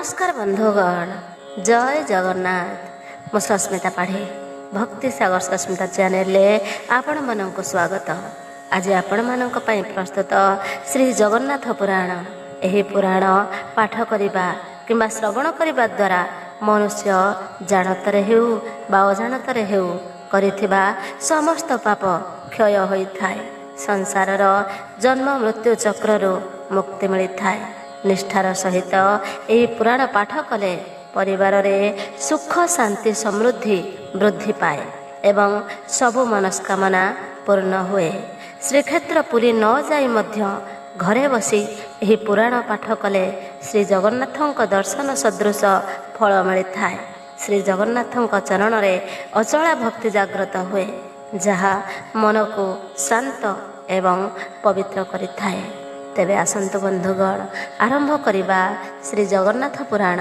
नमस्कार बंधुगण, जय जगन्नाथ। मु सस्मिता पाढ़ी भक्ति सागर सस्मिता चैनल आपण मानक स्वागत। आज आपण मानक पई प्रस्तुत श्री जगन्नाथ पुराण। एही पुराण पाठ करिबा किंबा श्रवण करिबा द्वारा मनुष्य जानतरे हेउ बा अजाणतरे हेउ करिथिबा समस्त पाप क्षय होइथाय। संसारर जन्म मृत्यु चक्रରୁ मुक्ति मिलिथाय। निष्ठार सहित यही पुराण पाठ कले परिवार रे सुख शांति समृद्धि वृद्धि पाए एवं सबु मनस्कामना पूर्ण हुए। श्रीक्षेत्र पुरी न जाई मध्य घरे बसी यही पुराण पाठ कले श्री जगन्नाथଙ୍କ दर्शन सदृश फल मिलिथाय। श्री जगन्नाथଙ୍କ चरण रे अचला भक्ति जागृत हुए, जहा मन को शांत एवं पवित्र करिथाय। तेबे आसंतु बंधुगण, आरंभ करिबा श्री जगन्नाथ पुराण।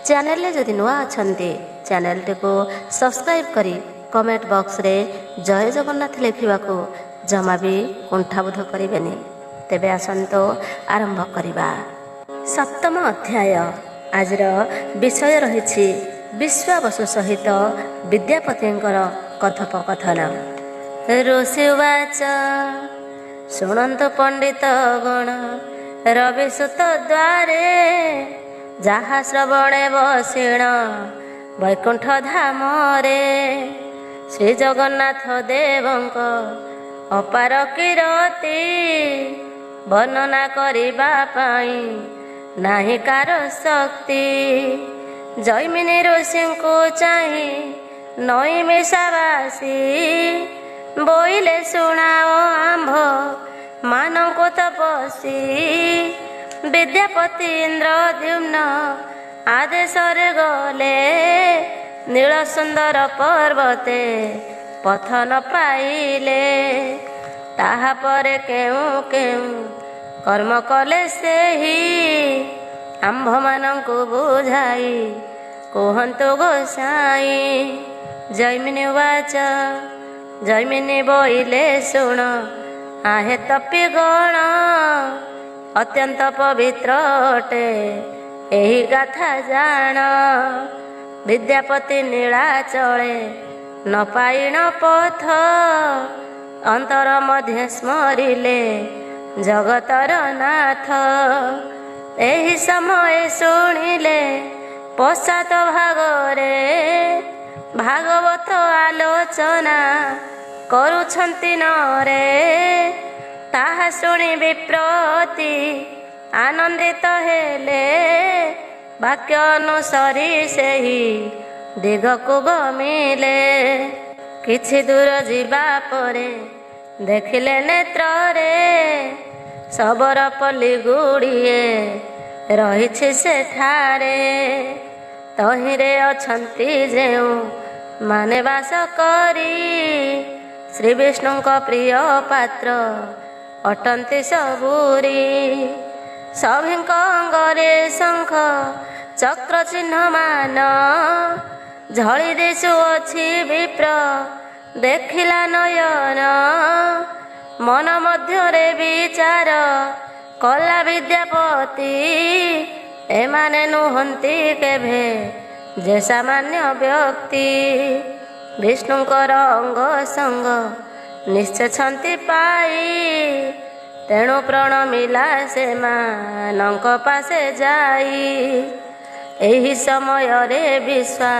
चैनल जदि नुआ अछंती चैनल को सब्सक्राइब करी कमेंट बॉक्स रे जय जगन्नाथ लिखा को जमा भी कुंठाबोध करेनि। तेबे आसंतु आरंभ करिबा। सप्तम अध्याय। आजर विषय रही विश्वावसु सहित विद्यापतिंकर कथोपकथन। ऋषिवाच शुणन्तु पंडित गण रविसुत द्वारे जहा श्रवणे बसिण वैकुंठ धाम रे श्री जगन्नाथ देवंक अपार कीरति वर्णना करिबा पाई नाही कार शक्ति। जैमिनी ऋषिंकु चाहि नई मिशावासी बोइले शुणाओ आंभ मानंको तपसी। विद्यापति इंद्रद्युम्न आदेशरे गले नील सुंदर पर्वते पथ न पाइले। ताहा परे केउ केउ कर्म कले सेही आंभ मानंको बुझाई कुहंतु गोसाई। जैमिनी वाच जैमिनी बोइले शुण आहे तपी गण अत्यंत पवित्र अटे एही गाथा जान। विद्यापति नीलाचले न पाइण पथ अंतर मध्य स्मरिले जगतर नाथ। एही समय शुणिले पश्चात भागरे भागवत आलोचना करुछन्ति नरे। ताहा शुणी विप्रति आनंदित हेले वाक्य अनुसरी सेही दिग को गमिले। किछि दूर जीवा परे देखिले नेत्रे सबर पल्ली गुड़िए रहिछि सेठारे। तहिरे अछंती जेउ माने वास करी श्री विष्णु प्रिय पात्र अटंती सबूरी। सभिंक अंगरे शंख चक्र चिन्ह मान झली दिशु अछि विप्र देखिला नयन। मन मध्यरे विचार कला विद्यापति एमाने नुहंती केभे जे सामान्य व्यक्ति। विष्णुंकर अंग संग निश्चय छंती पाई तेणु प्रणमिला से मानंक पासे जाई। एही समय रे विश्वा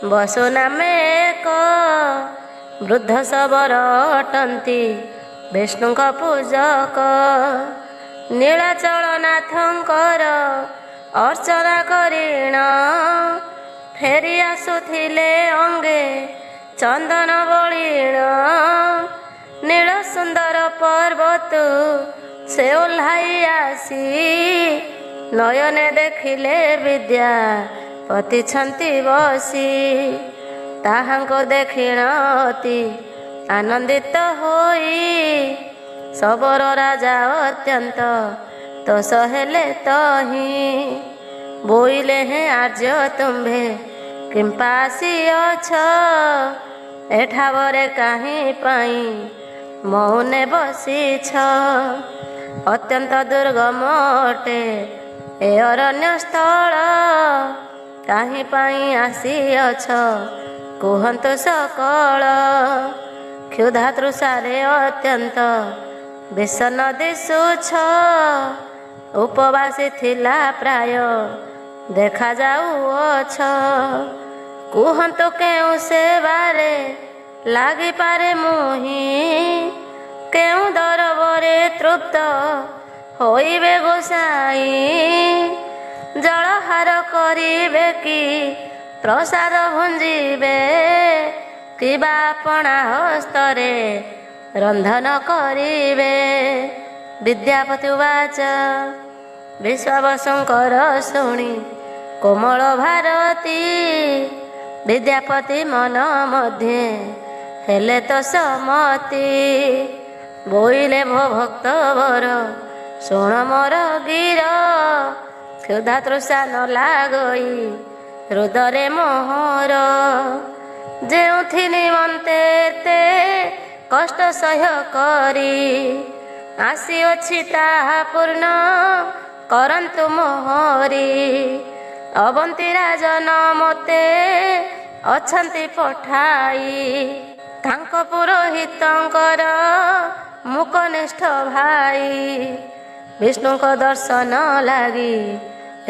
बसु नामे एक वृद्ध सबर अटंती विष्णुंक पूजक। नीलाचल नाथंकर अर्चना करिण फेरी आसुथिले अंगे चंदन बलिण। नील सुंदर पर्वत से ओह्लाई आसी नयने देखिले विद्यापति छंती बसी। ताहांको देखिण अति आनंदित होई सबर राजा अत्यंत तोष हेले तही। बोइले हैं आर्य तुम्भे किंपासी अछ एठावरे काहीं पाई मौने बसीछ। अत्यंत दुर्गम अटे ଏ ଅରଣ୍ୟ ସ୍ଥଳ କାହିଁ ପାଇଁ ଆସିଅଛ କୁହନ୍ତୁ ସକଳ। କ୍ଷୁଧା ତୃଷାରେ ଅତ୍ୟନ୍ତ ବିଷଣ୍ଣ ଦିଶୁଛ, ଉପବାସୀ ଥିଲା ପ୍ରାୟ ଦେଖାଯାଉଅଛ। କୁହନ୍ତୁ କେଉଁ ସେବାରେ ଲାଗିପାରେ ମୁହିଁ, କେଉଁ ଦରବରେ ତୃପ୍ତ ହୋଇବେ ଗୋସାଇଁ। ଜଳହାର କରିବେ କି ପ୍ରସାଦ ଭୁଞ୍ଜିବେ, କିବା ଆପଣା ହସ୍ତରେ ରନ୍ଧନ କରିବେ। ବିଦ୍ୟାପତି ଉବାଚ ବିଶ୍ୱାବସୁଙ୍କର ଶୁଣି କୋମଳ ଭାରତୀ, ବିଦ୍ୟାପତି ମନ ମଧ୍ୟେ ହେଲେ ତ ସମତି। ବୋଇଲେ ଭୋ ଭକ୍ତ ବର ଶୁଣ ମୋର ଗିର, କ୍ଷୁଧା ତୃଷା ନ ଲାଗଇ ହୃଦରେ ମୋହର। ଯେଉଁଥି ନିମନ୍ତେ ଏତେ କଷ୍ଟ ସହ୍ୟ କରି ଆସିଅଛି ତାହା ପୂର୍ଣ୍ଣ କରନ୍ତୁ ମୋହରି। ଅବନ୍ତୀ ରାଜନ ମୋତେ ଅଛନ୍ତି ପଠାଇ, ତାଙ୍କ ପୁରୋହିତଙ୍କର ମୁକନିଷ୍ଠ ଭାଇ। ବିଷ୍ଣୁଙ୍କ ଦର୍ଶନ ଲାଗି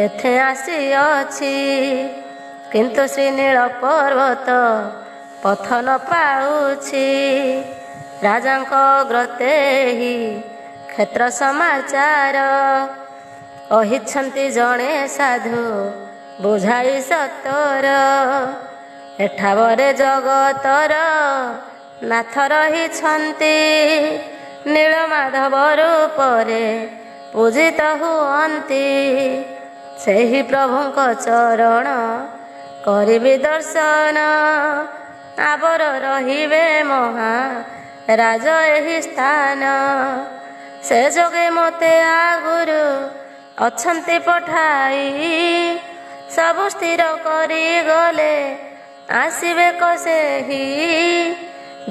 ଏଥେ ଆସିଅଛି, କିନ୍ତୁ ଶ୍ରୀନୀଳ ପର୍ବତ ପଥ ନ ପାଉଛି। ରାଜାଙ୍କ ଗ୍ରତେହି କ୍ଷେତ୍ର ସମାଚାର, କହିଛନ୍ତି ଜଣେ ସାଧୁ ବୁଝାଇ ସତର। ଏଠାବରେ ଜଗତର ନାଥ ରହିଛନ୍ତି, ନୀଳମାଧବ ରୂପରେ ପୂଜିତ ହୁଅନ୍ତି। ସେହି ପ୍ରଭୁଙ୍କ ଚରଣ କରିବି ଦର୍ଶନ, ଆବର ରହିବେ ମହା ରାଜ ଏହି ସ୍ଥାନ। ସେ ଯୋଗେ ମୋତେ ଆଗୁରୁ ଅଛନ୍ତି ପଠାଇ, ସବୁ ସ୍ଥିର କରି ଗଲେ ଆସିବେ କସେହି।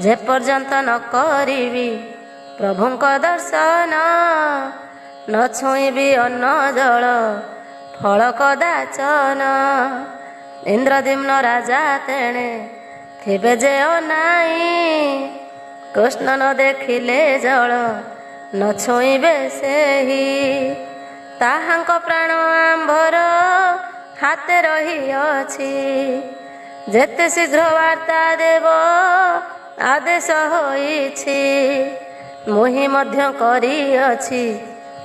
ଯେ ପର୍ଯ୍ୟନ୍ତ ନ କରିବି ପ୍ରଭୁଙ୍କ ଦର୍ଶନ, ନ ଛୁଇଁବି ଅନ୍ନ ଜଳ ଫଳ କଦାଚନ। ଇନ୍ଦ୍ରଦ୍ୟୁମ୍ନ ରାଜା ତେଣେ ଥିବେ ଯେ ଅନାଇଁ, କୃଷ୍ଣ ନ ଦେଖିଲେ ଜଳ ନ ଛୁଇଁବେ ସେହି। ତାହାଙ୍କ ପ୍ରାଣ ଆମ୍ଭର ହାତେ ରହିଅଛି, ଯେତେ ଶୀଘ୍ର ବାର୍ତ୍ତା ଦେବ ଆଦେଶ ହୋଇଛି। ମୁହିଁ ମଧ୍ୟ କରିଅଛି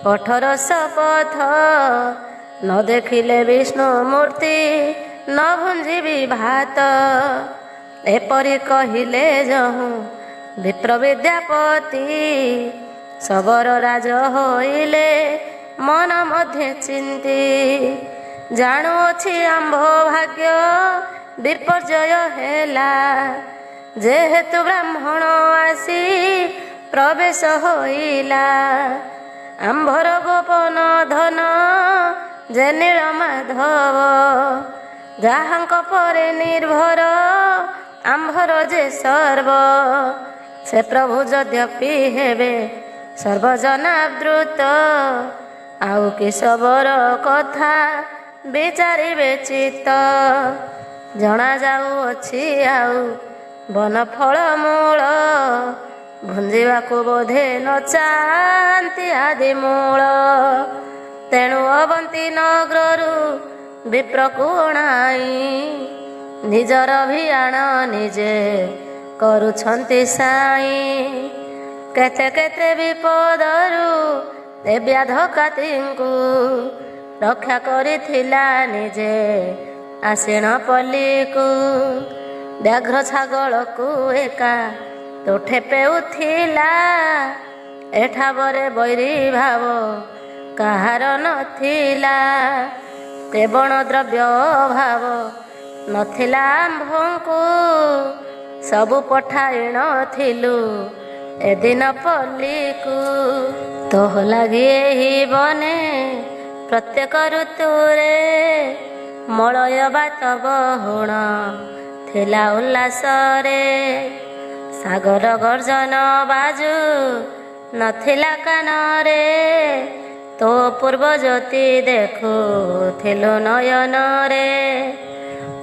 କଠୋର ଶପଥ, ନ ଦେଖିଲେ ବିଷ୍ଣୁ ମୂର୍ତ୍ତି ନ ଭୁଞ୍ଜିବି ଭାତ। ଏପରି କହିଲେ ଯହୁଁ ବିପ୍ର ବିଦ୍ୟାପତି, ଶବର ରାଜ ହୋଇଲେ ମନ ମଧ୍ୟ ଚିନ୍ତି। ଜାଣୁଅଛି ଆମ୍ଭ ଭାଗ୍ୟ ବିପର୍ଯ୍ୟୟ ହେଲା, ଯେହେତୁ ବ୍ରାହ୍ମଣ ଆସି ପ୍ରବେଶ ହୋଇଲା। ଆମ୍ଭର ଗୋପନ ଧନ ଯେ ନୀଳମାଧବ, ଯାହାଙ୍କ ପରେ ନିର୍ଭର ଆମ୍ଭର ଯେ ସର୍ବ। ସେ ପ୍ରଭୁ ଯଦ୍ୟପି ହେବେ ସର୍ବଜନାଦୃତ, ଆଉ କି ଶବର କଥା ବିଚାରିବେ ଚିତ୍ତ। ଜଣାଯାଉଅଛି ଆଉ ବନ ଫଳ ମୂଳ, ଭୁଞ୍ଜିବାକୁ ବୋଧେ ନ ଚାହାନ୍ତି ଆଦି ମୂଳ। ତେଣୁ ଅବନ୍ତୀ ନଗରରୁ ବିପ୍ରକୁ ଅଣାଇ, ନିଜର ଭିଆଣ ନିଜେ କରୁଛନ୍ତି ସାଇଁ। କେତେ କେତେ ବିପଦରୁ ଏ ବ୍ୟାଧକାତୀଙ୍କୁ ରକ୍ଷା କରିଥିଲା ନିଜେ ଆସିଣ ପଲ୍ଲୀକୁ। ବ୍ୟାଘ୍ର ଛାଗଳକୁ ଏକା ତୁଠେ ପେଉଥିଲା, ଏଠାବରେ ବୈରୀ ଭାବ କାହାର ନଥିଲା। କେବଳ ଦ୍ରବ୍ୟ ଅଭାବ ନଥିଲା ଆମ୍ଭଙ୍କୁ, ସବୁ ପଠାଇ ନଥିଲୁ ଏଦିନ ପଲ୍ଲୀକୁ। ତୋହ ଲାଗି ଏହି ବନେ ପ୍ରତ୍ୟେକ ଋତୁରେ, ମଳୟ ବାତ ବହୁଣ ଥିଲା ଉଲ୍ଲାସରେ। ସାଗର ଗର୍ଜନ ବାଜୁ ନଥିଲା କାନରେ, तो पूर्व ज्योति देखुथिलु नयନରେ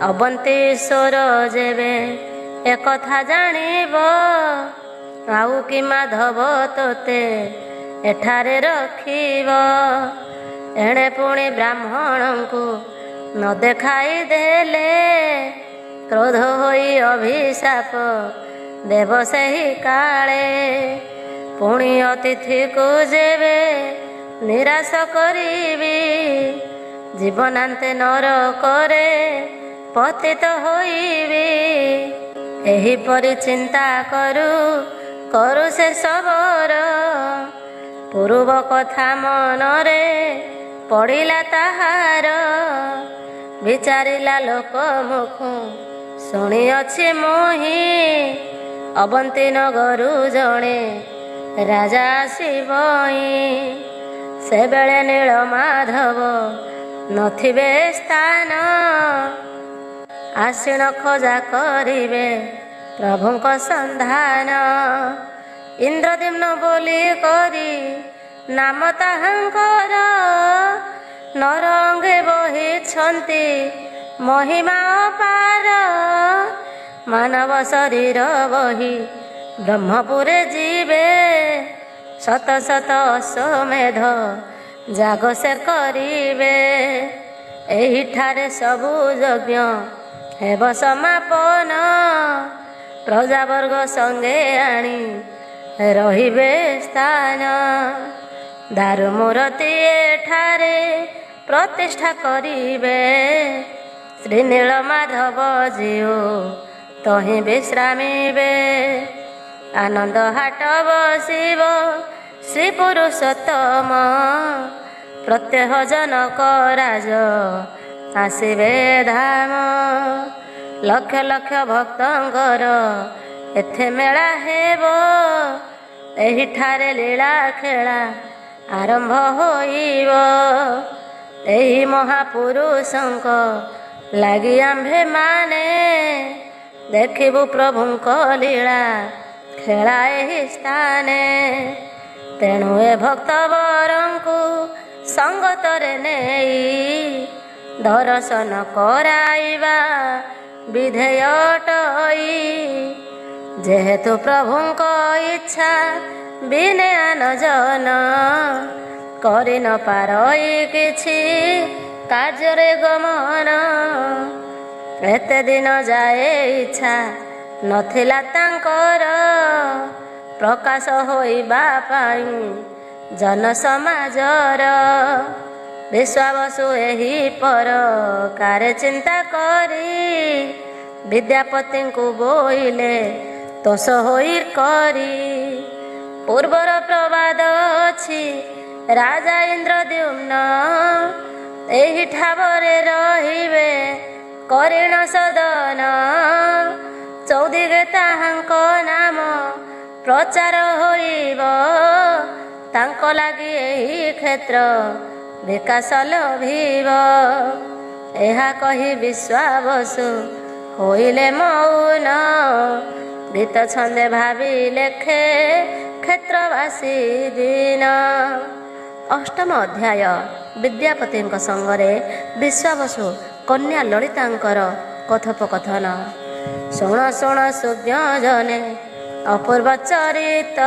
अवंतीश्वर जेबे एकथा जानिब आउ कि माधव तोते एठारे रखिब। एणे पुणी ब्राह्मणଙ୍କୁ न देखाई देले क्रोध होई अभिशाप देव ସେହି काले। पुणी अतिथिକୁ जेबे निराश करिबी जीवनान्ते नरकरे पतित होइबी। एहिपरि चिंता करू करू से सबର पूर्व कथा मनरे पड़िला ताहार। विचारिला लोक मुखु शुणिअछि मोहि अवंती नगरु जणे राजा आसिबई। से बेले नील माधव नथिबे स्थान आसीन खोजा करिबे प्रभुଙ୍କ संधान। इंद्रद्युम्न बोली करी नाम ताहांकर नर अंगे बहिछन्ति महिमा अपार। मानव शरीर बही ब्रह्मपुरे जीवे शत शत अश्वमेध जाग से करिबे। एहिठारे सबु यज्ञ हेब समापन प्रजावर्ग संगे आनी रहिबे स्थान। दारुमूर्ति एठारे प्रतिष्ठा करिबे श्री नीलमाधव जीव तहि विश्रामिबे। आनंद हाट बसिब श्री पुरुषोत्तम प्रत्यह जनक राज आसिबे धाम। लक्ष लक्ष भक्तंकर एथे मेला हेब एहिठारे लीला खेला आरंभ होइब। एही महापुरुषंक लागि आम्भे माने देखिबु प्रभुंक लीला खेला एहि स्थाने। तेणु ए भक्तवरंकु संगतरे नेई दर्शन कराइबा विधेय अटई। जेहेतु प्रभुंक इच्छा बिने आन जन करि न पारई किछि कार्ୟରେ गमन। एते दिन जाए इच्छा नथिला तांकर प्रकाश होइबा पाई जन समाजर। विश्वावसु एहि पर कारे चिंता करी विद्यापतिଙ୍କୁ बोइले तोष होई करी। पूर्वर प्रवाद अछि राजा इंद्रद्युम्न एहि ठावरे रहिबे करिण सदन। चौदिगे ताहांक नाम प्रचार होइब तांक लागि एहि क्षेत्र विकास लभिब। एहा कहि विश्वावसु होइले मौन गीत छंदे भावी लेखे क्षेत्रवासी दिन। अष्टम अध्याय विद्यापतिଙ୍କ संगरे विश्वावसु कन्या ललितांकर कथोपकथन। शुण शुण सुज्ञ जने अपूर्व चरित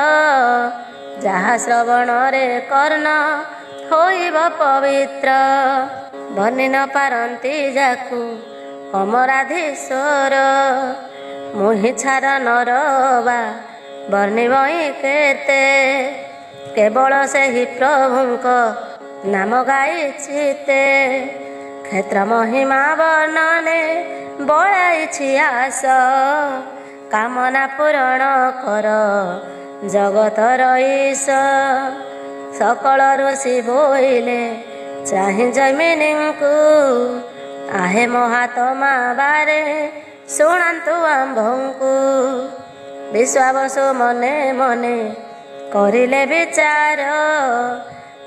जहा श्रवण रे कर्ण होइब पवित्र। बनि न पारंती जाकु अमराधीश्वर मुहि छार नरवा बर्णिबई केते। केवल सेहि प्रभुंक नाम गाइछिते क्षेत्र महिमा वर्णने बळाइछि आस। कामना पूरण कर जगतर ईश। सकल ऋषि बोइले चाहि जमिनीଙ୍କୁ आहे महात्मा बारे शुणान्तु आम्भଙ୍କୁ। विश्वावसु मने मने करिले विचार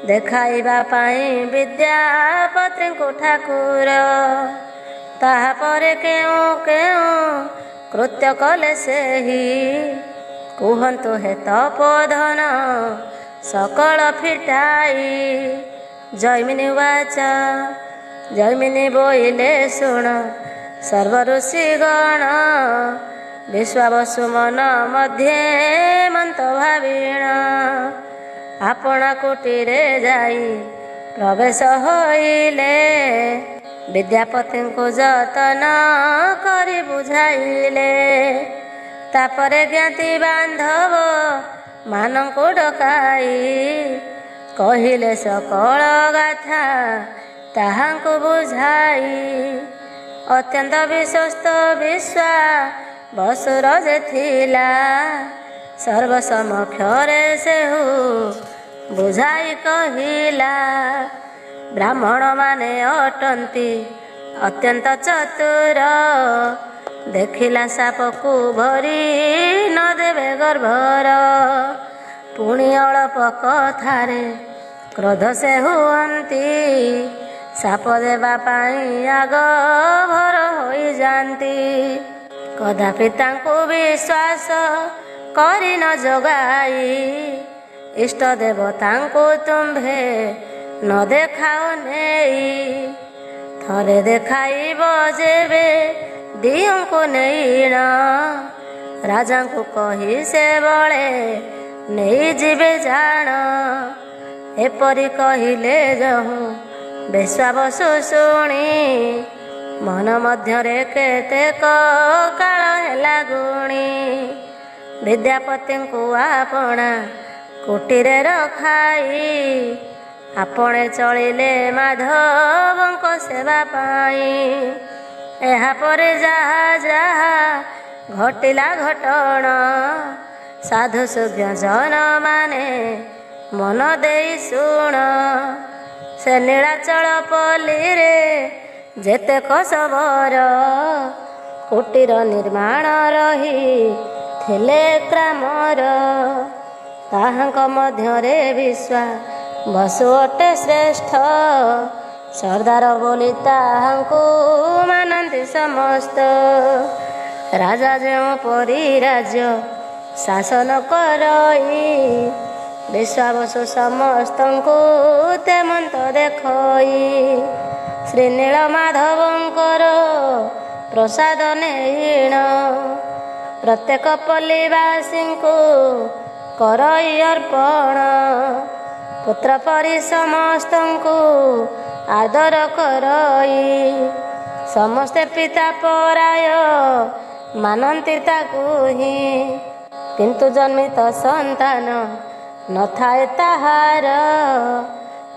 देखाइबा पाई विद्यापतिଙ୍କୁ ठाकुर। ताहा परे केउ केउ कृत्य कले सेहि कुहन्तु हे तपोधन सकल फिटाई। जैमिनी उवाच जैमिनी बोइले शुण सर्व ऋषिगण विश्वावसु मन मध्ये मन्त भाविण। आपणा कुटीरे जाई प्रवेश होइले विद्यापति को जतन करी बुझाइले। तापरे ज्ञाति बांधव मानंकु डकाई कहिले सकल गाथा ताहांकु बुझाई। अत्यंत विश्वस्त विश्वा बसुर जे थिला सर्वसमक्षरे सेहु बुझाई कहिला। ब्राह्मण माने अटंती अत्यंत चतुर देखिला सापकु भरी न देवे गर्भर। पुणी अल्प कथारे क्रोध से हुअंती साप देवा पाई आग भर होई जाती। कदापि तांकु विश्वास करी न जोगाई इष्ट देवतांकु तुम्भे न देखाओ नेई। थरे देखाइब जेबे दियंकु नेईण राजांकु कही से बळे नेई जिबे जाण। एपरि कहिले जहु बेश्वावसु शुणी मन मध्यरे केतेक काल हेला गुणी। विद्यापतिंकु आपणा कुटीरे रखाई आपणे चलिले माधवंक सेवा पाई। एहा परे जाहा जाहा घटिला घटण साधु सुज्ञ जन माने मन देई शुण। से नीलाचल पल्ली रे जेतेक सबर कुटीर निर्माण रही थिले क्रामर। ताहांक मध्यरे विश्वा बसु अटे श्रेष्ठ सरदार बोली ताहांकु मानन्ति समस्त। राजा जेउ परी राज्य शासन करई विश्वावसु समस्तंकु तेमंत देखई। श्री नीलमाधवंकर प्रसाद नेईण प्रत्येक पल्लीवासींकु करई अर्पण। पुत्र परी समस्तंकु आदर करई समस्ते पिता पराय मानन्ति ताकु ही। किंतु जन्मित संतान न थाए ताहार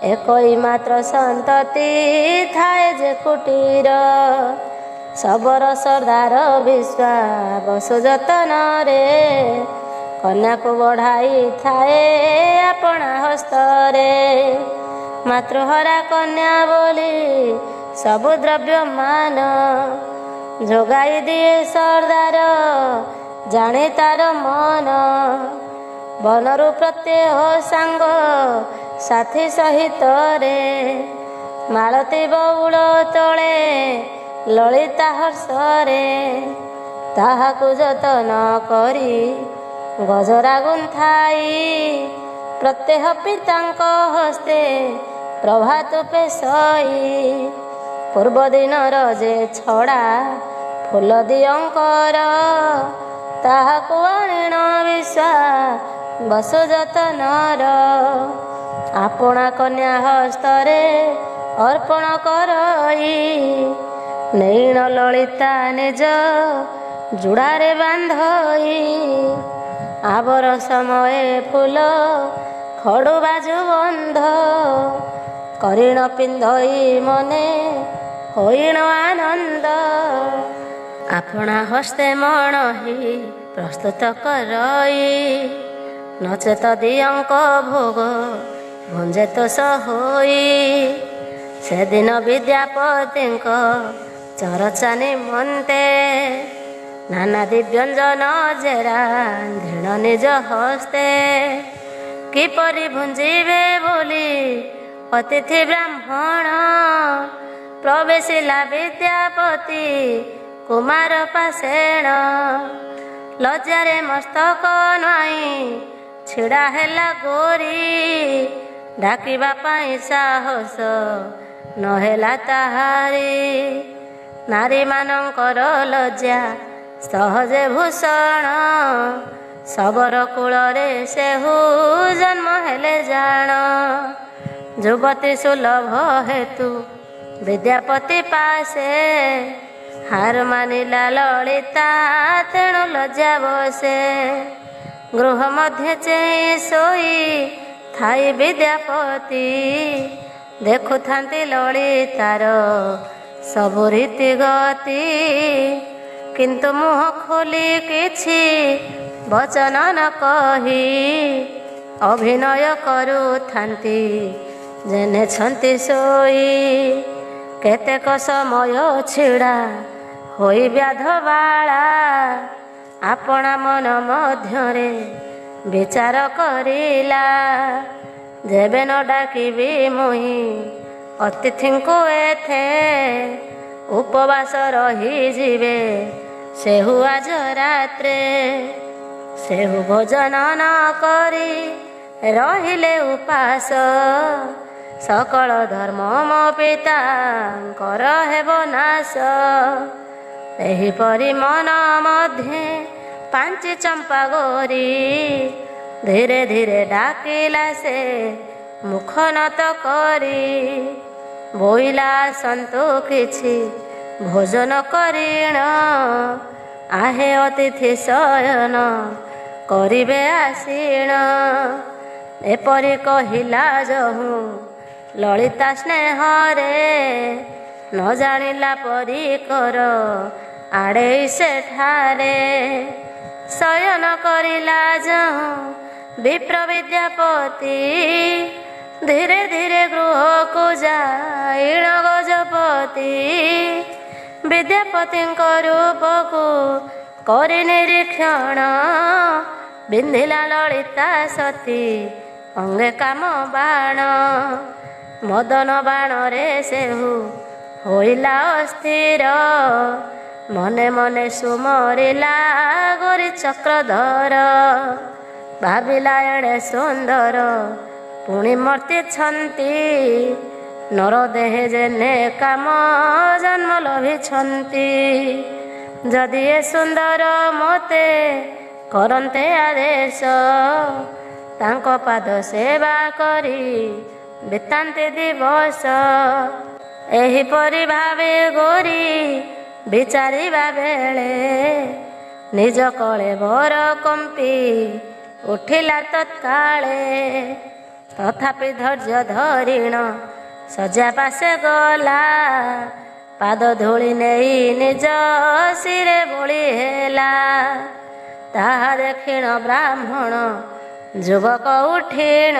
एकई मात्र संतति थाए जे कुटीर। सबर सरदार विश्वा बसु जतन रे कन्या को बढ़ाई थाए अपना हस्तरे। मातृहरा कन्या बोली सबु द्रव्य मान जोगाई दिए सरदार जाने तार मन। बनरु प्रत्येह सांग साथी सहित रे मालती बउल तले ललिता हर्षरे। ताहाकु जतन करी गजरा गुंथाई प्रत्येह पितांक हस्ते प्रभात पेशई। पूर्व दिन जे छड़ा फूल दियंकर ताहाकु आणिण विश्वा बसु जतनर। आपणा कन्या हस्तरे अर्पण करई नैण ललिता निज जुड़ारे बांधई। आबर समय फूल खड़ु बाजु बंध करिण पिंधई मने होइण आनंद। आपणा हस्ते मणहि प्रस्तुत करई नचेत दियंक भोग भुंजे तो सहोई। से दिन विद्यापतिंक चर्चा निमन्ते नानादि व्यंजन जेरा धीण निज हस्ते। किपरि भुंजिबे बोली अतिथि ब्राह्मण प्रवेशिला विद्यापति कुमार पासेण। लज्जारे मस्तक नाई ଛିଡ଼ା ହେଲା ଗୋରି ଡାକିବା ପାଇଁ ସାହସ ନହେଲା ତାହାରି। ନାରୀମାନଙ୍କର ଲଜ୍ଜା ସହଜେ ଭୂଷଣ ଶବର କୂଳରେ ସେହୁ ଜନ୍ମ ହେଲେ ଜାଣ। ଯୁବତୀ ସୁଲଭ ହେତୁ ବିଦ୍ୟାପତି ପାଶେ ହାର ମାନିଲା ଲଳିତା ତେଣୁ ଲଜ୍ଜା ବସେ। ଗୃହ ମଧ୍ୟ ଚେଇଁ ଶୋଇ ଥାଇ ବିଦ୍ୟାପତି ଦେଖୁଥାନ୍ତି ଲଳିତାର ସବୁ ରୀତି ଗତି। କିନ୍ତୁ ମୁହଁ ଖୋଲି କିଛି ବଚନ ନ କହି ଅଭିନୟ କରୁଥାନ୍ତି ଜେନେଛନ୍ତି ଶୋଇ। କେତେକ ସମୟ ଛିଡ଼ା ହୋଇ ବ୍ୟାଧବାଳା ଆପଣା ମନ ମଧ୍ୟରେ ବିଚାର କରିଲା। ଯେବେ ନ ଡାକିବି ମୁହିଁ ଅତିଥିଙ୍କୁ ଏଥେ ଉପବାସ ରହିଯିବେ ସେହୁ ଆଜ ରାତ୍ରେ। ସେହୁ ଭୋଜନ ନ କରି ରହିଲେ ଉପାସ ସକଳ ଧର୍ମ ମୋ ପିତାଙ୍କର ହେବ ନାଶ। ଏହିପରି ମନ ମଧ୍ୟେ ପାଞ୍ଚି ଚମ୍ପା ଗୋରି ଧୀରେ ଧୀରେ ଡାକିଲା ସେ ମୁଖ ନତ କରି। ବୋଇଲା ଆସନ୍ତୁ କିଛି ଭୋଜନ କରିଣ ଆହେ ଅତିଥି ଶୟନ କରିବେ ଆସିଣ। ଏପରି କହିଲା ଯହୁଁ ଲଳିତା ସ୍ନେହରେ ନ ଜାଣିଲା ପରି କର ଆଡ଼େଇ ସେଠାରେ। ଶୟନ କରିଲା ଯହୁଁ ବିପ୍ର ବିଦ୍ୟାପତି ଧୀରେ ଧୀରେ ଗୃହକୁ ଯାଇଣ ଗଜପତି। ବିଦ୍ୟାପତିଙ୍କ ରୂପକୁ କରି ନିରୀକ୍ଷଣ ବିନ୍ଧିଲା ଲଳିତା ସତୀ ଅଙ୍ଗେ କାମ ବାଣ। ମଦନ ବାଣରେ ସେହୁ ହୋଇଲା ଅସ୍ଥିର ମନେ ମନେ ସୁମରିଲା ଗୋରି ଚକ୍ରଧର। ଭାବିଲା ଏଣେ ସୁନ୍ଦର ପୁଣି ମର୍ତ୍ତିଛନ୍ତି ନର ଦେହେ ଯେନେ କାମ ଜନ୍ମ ଲଭିଛନ୍ତି। ଯଦି ଏ ସୁନ୍ଦର ମୋତେ କରନ୍ତେ ଆଦେଶ ତାଙ୍କ ପାଦ ସେବା କରି ବିତାନ୍ତେ ଦିବସ। ଏହିପରି ଭାବେ ଗୋରି ବିଚାରିବା ବେଳେ ନିଜ କଳେ ବର କମ୍ପି ଉଠିଲା ତତ୍କାଳେ। ତଥାପି ଧୈର୍ଯ୍ୟ ଧରିଣ ଶଯ୍ୟା ପାଶେ ଗଲା ପାଦ ଧୂଳି ନେଇ ନିଜ ଶିରେ ବୋଳି ହେଲା। ତାହା ଦେଖିଣ ବ୍ରାହ୍ମଣ ଯୁବକ ଉଠିଣ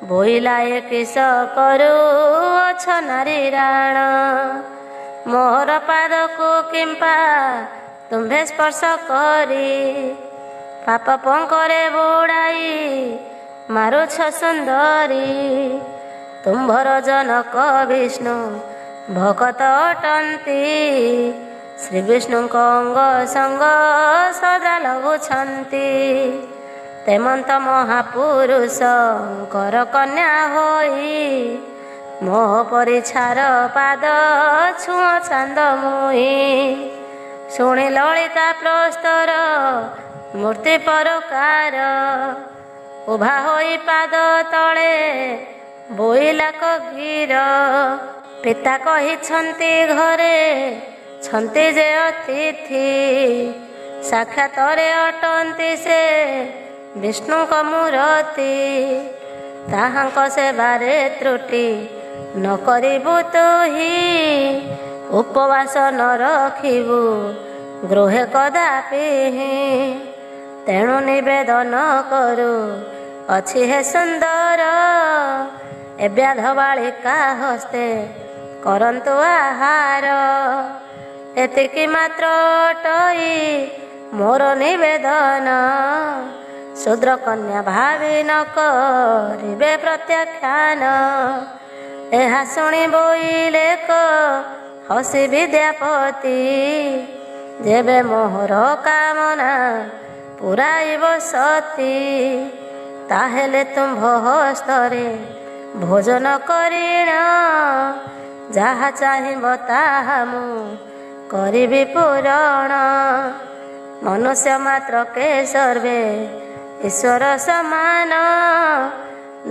ବୋଇଲା ଏ କିସ କରୁଅଛ ନାରୀ ରାଣ। ମୋହର ପାଦକୁ କିମ୍ପା ତୁମ୍ଭେ ସ୍ପର୍ଶ କରି ପାପ ପଙ୍କରେ ବୁଡ଼ାଇ ମାରୁଛ ସୁନ୍ଦରୀ। ତୁମ୍ଭର ଜନକ ବିଷ୍ଣୁ ଭକତ ଅଟନ୍ତି ଶ୍ରୀ ବିଷ୍ଣୁଙ୍କ ଅଙ୍ଗ ସଙ୍ଗ ସଦା ଲଭୁଛନ୍ତି। ତେମନ୍ତ ମହାପୁରୁଷଙ୍କର କନ୍ୟା ହୋଇ ମୋହ ପରିଛାର ପାଦ ଛୁଅଁ ଚାନ୍ଦ ମୁହିଁ। ଶୁଣି ଲଳିତା ପ୍ରସ୍ତର ମୂର୍ତ୍ତି ପରକାର ଉଭା ହୋଇ ପାଦ ତଳେ ବୋଇଲା କଗିର। ପିତା କହିଛନ୍ତି ଘରେ ଛନ୍ତି ଯେ ଅତିଥି ସାକ୍ଷାତରେ ଅଟନ୍ତି ସେ ବିଷ୍ଣୁଙ୍କ ମୂରତି। ତାହାଙ୍କ ସେବାରେ ତ୍ରୁଟି ନ କରିବୁ ତୁହି ଉପବାସ ନ ରଖିବୁ ଗୃହେ କଦାପି। ତେଣୁ ନିବେଦନ କରୁ ଅଛି ହେ ସୁନ୍ଦର ଏ ବ୍ୟାଧ ବାଳିକା ହସ୍ତେ କରନ୍ତୁ ଆହାର। ଏତିକି ମାତ୍ର ଅଟଇ ମୋର ନିବେଦନ ଶୂଦ୍ର କନ୍ୟା ଭାବି ନ କରିବେ ପ୍ରତ୍ୟାଖ୍ୟାନ। ଏହା ଶୁଣି ବୋଇଲେ ହସି ବିଦ୍ୟାପତି ଯେବେ ମୋହର କାମନା ପୁରାଇବ ସତୀ। ତାହେଲେ ତୁମ୍ଭ ହସ୍ତରେ ଭୋଜନ କରିଣ, ଯାହା ଚାହିଁବ ତାହା ମୁଁ କରିବି ପୂରଣ। ମନୁଷ୍ୟ ମାତ୍ର କେ ସର୍ବେ ଈଶ୍ୱର ସମାନ,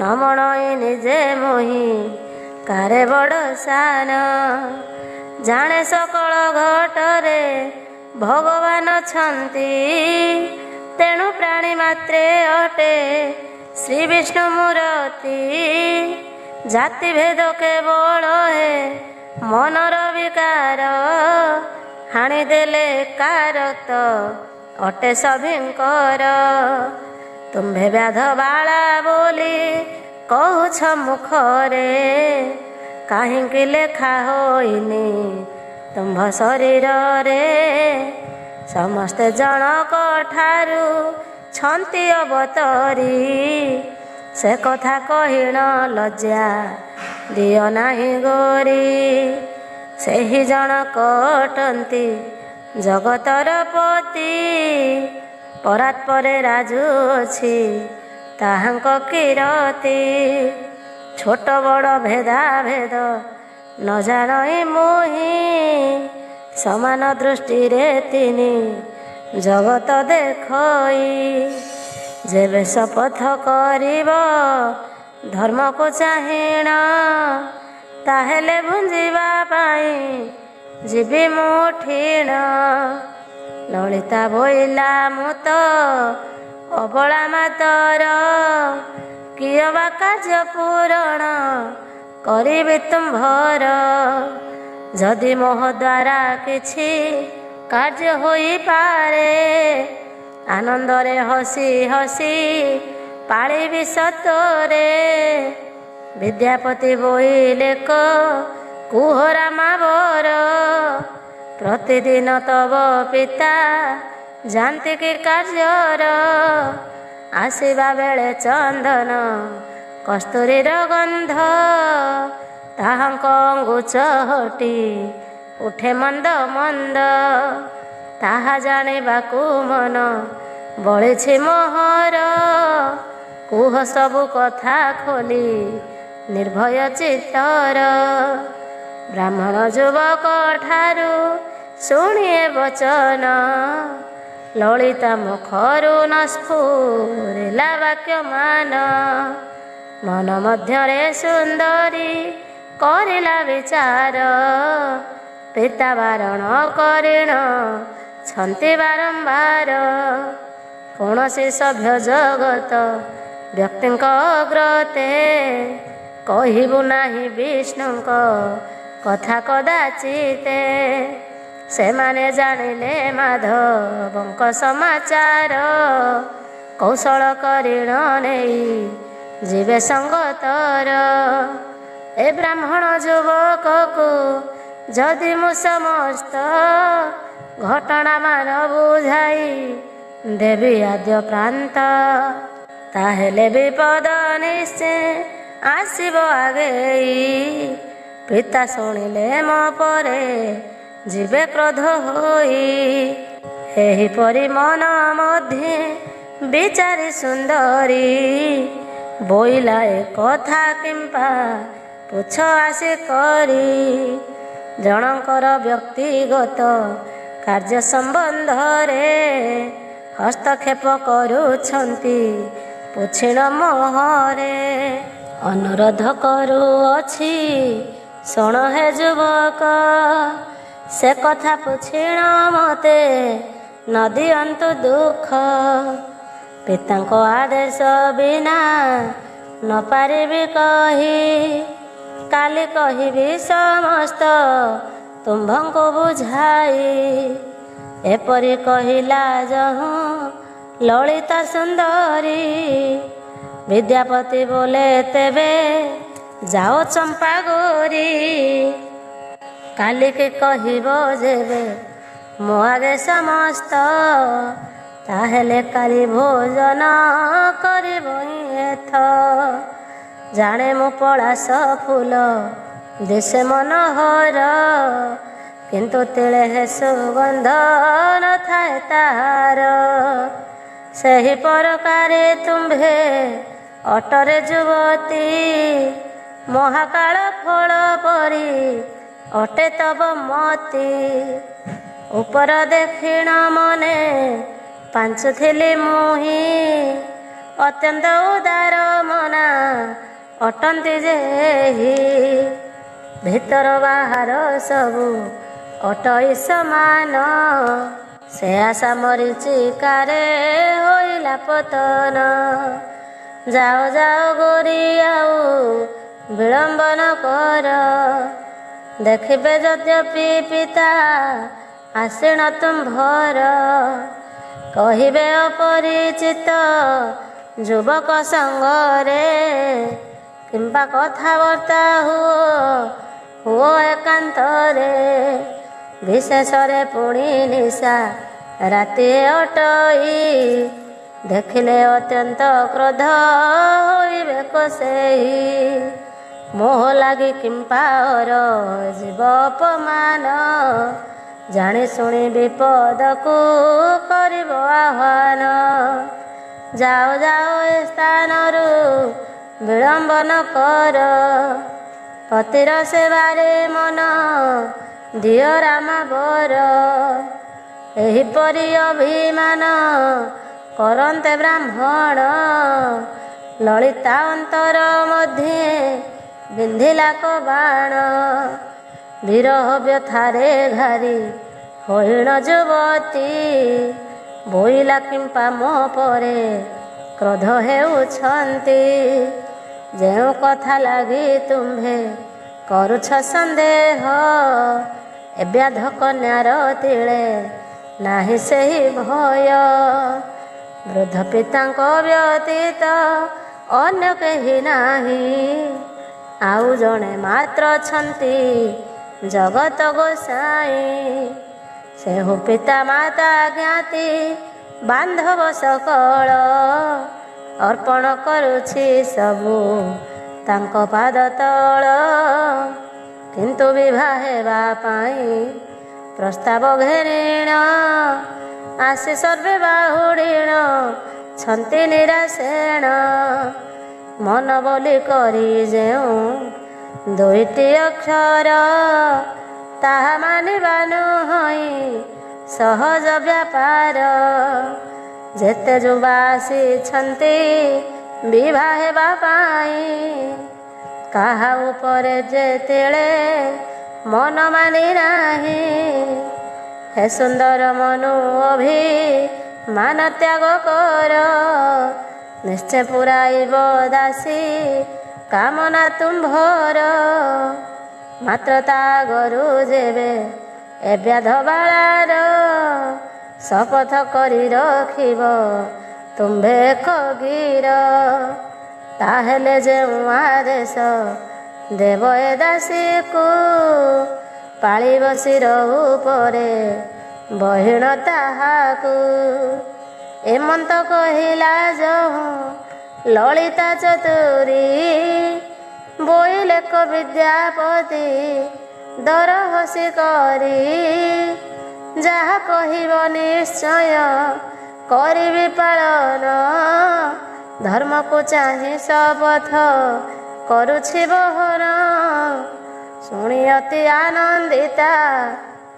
ନମଣଇ ନିଜେ ମୋହି କାରେ ବଡ଼ ସାନ। ଜାଣେ ସକଳ ଘଟରେ ଭଗବାନ ଅଛନ୍ତି, ତେଣୁ ପ୍ରାଣୀ ମାତ୍ରେ ଅଟେ ଶ୍ରୀ ବିଷ୍ଣୁ ମୂରତି। ଜାତି ଭେଦ କେବଳ ହେ ମନର ବିକାର, ହାଣିଦେଲେ କାରକ୍ତ ଅଟେ ସଭିଙ୍କର। ତୁମ୍ଭେ ବ୍ୟାଧ ବାଳା ବୋଲି କହୁଛ ମୁଖରେ, କାହିଁକି ଲେଖା ହୋଇନି ତୁମ୍ଭ ଶରୀରରେ। ସମସ୍ତେ ଜଣକ ଠାରୁ ଛନ୍ତି ଅବତରୀ, ସେ କଥା କହିଣ ଲଜ୍ଜା ଦିଅ ନାହିଁ ଗୋରି। ସେହି ଜଣକ ଅଟନ୍ତି ଜଗତର ପତି, ପରାତ୍ପରେ ରାଜୁ ଅଛି ତାହାଙ୍କ କିରତି। ଛୋଟ ବଡ଼ ଭେଦା ଭେଦ ନ ଜାଣଇ ମୁହିଁ, ସମାନ ଦୃଷ୍ଟିରେ ତିନି ଜଗତ ଦେଖଇ। ଯେବେ ଶପଥ କରିବ ଧର୍ମକୁ ଚାହିଁଣ, ତାହେଲେ ଭୁଞ୍ଜିବା ପାଇଁ ଯିବି ମୁଁ ଠିଣ। ଲଳିତା ବୋଇଲା ମୁଁ ତ ଅବଳା ମାତର, କିଏ ବା କାର୍ଯ୍ୟ ପୂରଣ କରିବି ତୁମ୍ଭର। ଯଦି ମୋହ ଦ୍ୱାରା କିଛି କାର୍ଯ୍ୟ ହୋଇପାରେ, ଆନନ୍ଦରେ ହସି ହସି ପାଳିବି ସତରେ। ବିଦ୍ୟାପତି ବୋଇଲେ କ କୁହରା ମାବର, ପ୍ରତିଦିନ ତବ ପିତା ଯାନ୍ତି କି କାର୍ଯ୍ୟର। ଆସିବା ବେଳେ ଚନ୍ଦନ କସ୍ତୁରୀର ଗନ୍ଧ, ତାହାଙ୍କ ଅଙ୍ଗୁଚ ହଟି ଉଠେ ମନ୍ଦ ମନ୍ଦ। ତାହା ଜାଣିବାକୁ ମନ ବଳିଛି ମୋହର, କୁହ ସବୁ କଥା ଖୋଲି ନିର୍ଭୟ ଚିତ୍ତର। ବ୍ରାହ୍ମଣ ଯୁବକ ଠାରୁ ଶୁଣିଏ ବଚନ, ଲଳିତା ମୁଖରୁ ନ ସ୍ଫୁରିଲା ବାକ୍ୟମାନ। ମନ ମଧ୍ୟରେ ସୁନ୍ଦରୀ କରିଲା ବିଚାର, ପିତା ବାରଣ କରିଣ ଛନ୍ତି ବାରମ୍ବାର। କୌଣସି ସଭ୍ୟ ଜଗତ ବ୍ୟକ୍ତିଙ୍କ ଅଗ୍ରତେ, କହିବୁ ନାହିଁ ବିଷ୍ଣୁଙ୍କ କଥା କଦାଚିତେ। ସେମାନେ ଜାଣିଲେ ମାଧବଙ୍କ ସମାଚାର, କୌଶଳ କରିଣ ନେଇ ଯିବେ ସଙ୍ଗତର। ଏ ବ୍ରାହ୍ମଣ ଯୁବକକୁ ଯଦି ମୁଁ ସମସ୍ତ ଘଟଣା ମାନ ବୁଝାଇ ଦେବି ଆଦ୍ୟ ପ୍ରାନ୍ତ, ତାହେଲେ ବିପଦ ନିଶ୍ଚୟ ଆସିବ ଆଗେଇ। ପିତା ଶୁଣିଲେ ମୋ ପରେ ଯିବେ କ୍ରୋଧ ହୋଇ, ଏହିପରି ମନ ମଧ୍ୟେ ବିଚାରି ସୁନ୍ଦରୀ। ବୋଇଲା ଏ କଥା କିମ୍ପା ପୁଛ ଆସି କରି, ଜଣଙ୍କର ବ୍ୟକ୍ତିଗତ କାର୍ଯ୍ୟ ସମ୍ବନ୍ଧରେ ହସ୍ତକ୍ଷେପ କରୁଛନ୍ତି ପୁଛିଣ ମୋହରେ। ଅନୁରୋଧ କରୁଅଛି ଶୁଣ ହେ ଯୁବକ, ସେ କଥା ପୁଛିଣ ମତେ ନ ଦିଅନ୍ତୁ ଦୁଃଖ। ପିତାଙ୍କ ଆଦେଶ ବିନା ନ ପାରିବି କହି, କାଲି କହିବି ସମସ୍ତ ତୁମ୍ଭଙ୍କୁ ବୁଝାଇ। ଏପରି କହିଲା ଯହୁଁ ଲଳିତା ସୁନ୍ଦରୀ, ବିଦ୍ୟାପତି ବୋଲେ ତେବେ ଯାଅ ଚମ୍ପା ଗୋରି। କାଲିକି କହିବ ଯେବେ ମୋ ଆଗେ ସମସ୍ତ, ତାହେଲେ କାଲି ଭୋଜନ କରିବ ଏଥ। ଜାଣେ ମୁଁ ପଳାଶ ଫୁଲ ଦିଶେ ମନୋହର, କିନ୍ତୁ ତିଳେ ହେ ସୁଗନ୍ଧ ନଥାଏ ତାହାର। ସେହି ପ୍ରକାରେ ତୁମ୍ଭେ ଅଟରେ ଯୁବତୀ ମହାକାଳ ଫଳ ପରି ଅଟେ ତବ ମତି। ଉପର ଦେଖିଣ ମନେ ପାଞ୍ଚୁଥିଲି ମୁହିଁ ଅତ୍ୟନ୍ତ ଉଦାର ମନା ଅଟନ୍ତି ଯେହି। ଭିତର ବାହାର ସବୁ ଅଟଇ ସମାନ ସେ ଆଶା ମରିଚିକାରେ ହୋଇଲା ପତନ। ଯାଅ ଯାଅ ଗୋରି ଆଉ ବିଳମ୍ବନ କର ଦେଖିବେ ଯଦ୍ୟପି ପିତା ଆସିଣ ତୁମ୍ଭର। କହିବେ ଅପରିଚିତ ଯୁବକ ସଙ୍ଗରେ କିମ୍ବା କଥାବାର୍ତ୍ତା ହୁଅ ଏକାନ୍ତରେ। ବିଶେଷରେ ପୁଣି ନିଶା ରାତି ଅଟଇ ଦେଖିଲେ ଅତ୍ୟନ୍ତ କ୍ରୋଧ ହୋଇବେ କଷେଇ। ମୋହ ଲାଗି କିମ୍ବା ଯିବ ଅପମାନ ଜାଣି ଶୁଣି ବିପଦକୁ କରିବ ଆହ୍ୱାନ। ଯାଅ ଯାଅ ଏ ସ୍ଥାନରୁ ବିଳମ୍ବନ କର ପତିର ସେବାରେ ମନ ଦିଅ ରାମ ବର। ଏହିପରି ଅଭିମାନ କରନ୍ତେ ବ୍ରାହ୍ମଣ ଲଳିତା ଅନ୍ତର ମଧ୍ୟେ ବିନ୍ଧିଲା କବାଣ। ବିରହ ବ୍ୟଥାରେ ଘାରି ହୋଇଣ ଯୁବତୀ ବୋଇଲା କିମ୍ପା ମୋ ପରେ କ୍ରୋଧ ହେଉଛନ୍ତି। ଯେଉଁ କଥା ଲାଗି ତୁମ୍ଭେ କରୁଛ ସନ୍ଦେହ ଏ ବ୍ୟାଧ କନ୍ୟାର ତିଳେ ନାହିଁ ସେହି ଭୟ। ବୃଦ୍ଧ ପିତାଙ୍କ ବ୍ୟତୀତ ଅନ୍ୟ କେହି ନାହିଁ ଆଉ ଜଣେ ମାତ୍ର ଅଛନ୍ତି ଜଗତ ଗୋସାଇଁ। ସେହୁ ପିତା ମାତା ଜ୍ଞାତି ବାନ୍ଧବ ସକଳ ଅର୍ପଣ କରୁଛି ସବୁ ତାଙ୍କ ପାଦ ତଳ। କିନ୍ତୁ ବିବାହ ହେବା ପାଇଁ ପ୍ରସ୍ତାବ ଘେରିଣ ଆସି ସର୍ବେ ବାହୁଡ଼ିଣ ଛନ୍ତି ନିରାଶେଣ। ମନ ବୋଲି କରି ଯେଉଁ ଦୁଇଟି ଅକ୍ଷର ତାହା ମାନିବା ନୁହଁ ସହଜ ବ୍ୟାପାର। ଯେତେ ଯୁବା ଆସିଛନ୍ତି ବିବାହ ହେବା ପାଇଁ କାହା ଉପରେ ଯେତେଳେ ମନ ମାନି ନାହିଁ। ହେ ସୁନ୍ଦର ମନୁ ଅଭିମାନ ତ୍ୟାଗ କର ନିଶ୍ଚୟ ପୁରାଇବ ଦାସୀ କାମନା ତୁମ୍ଭର। ମାତ୍ର ତା ଗରୁ ଯେବେ ଏ ବ୍ୟାଧ ବାଳାର ଶପଥ କରି ରଖିବ ତୁମ୍ଭେ ଖଗିର। ତାହେଲେ ଯେଉଁ ଆଦେଶ ଦେବ ଏ ଦାସୀକୁ ପାଳିବ ଶିର ଉପରେ ବହିଣ ତାହାକୁ। ଏମନ୍ତ କହିଲା ଯହୁଁ ଲଳିତା ଚତୁରୀ ବୋଇଲେ କ ବିଦ୍ୟାପତି ଦର ହସି କରି। ଯାହା କହିବ ନିଶ୍ଚୟ କରିବି ପାଳନ ଧର୍ମକୁ ଚାହିଁ ଶପଥ କରୁଛି ବହନ। ଶୁଣି ଅତି ଆନନ୍ଦିତା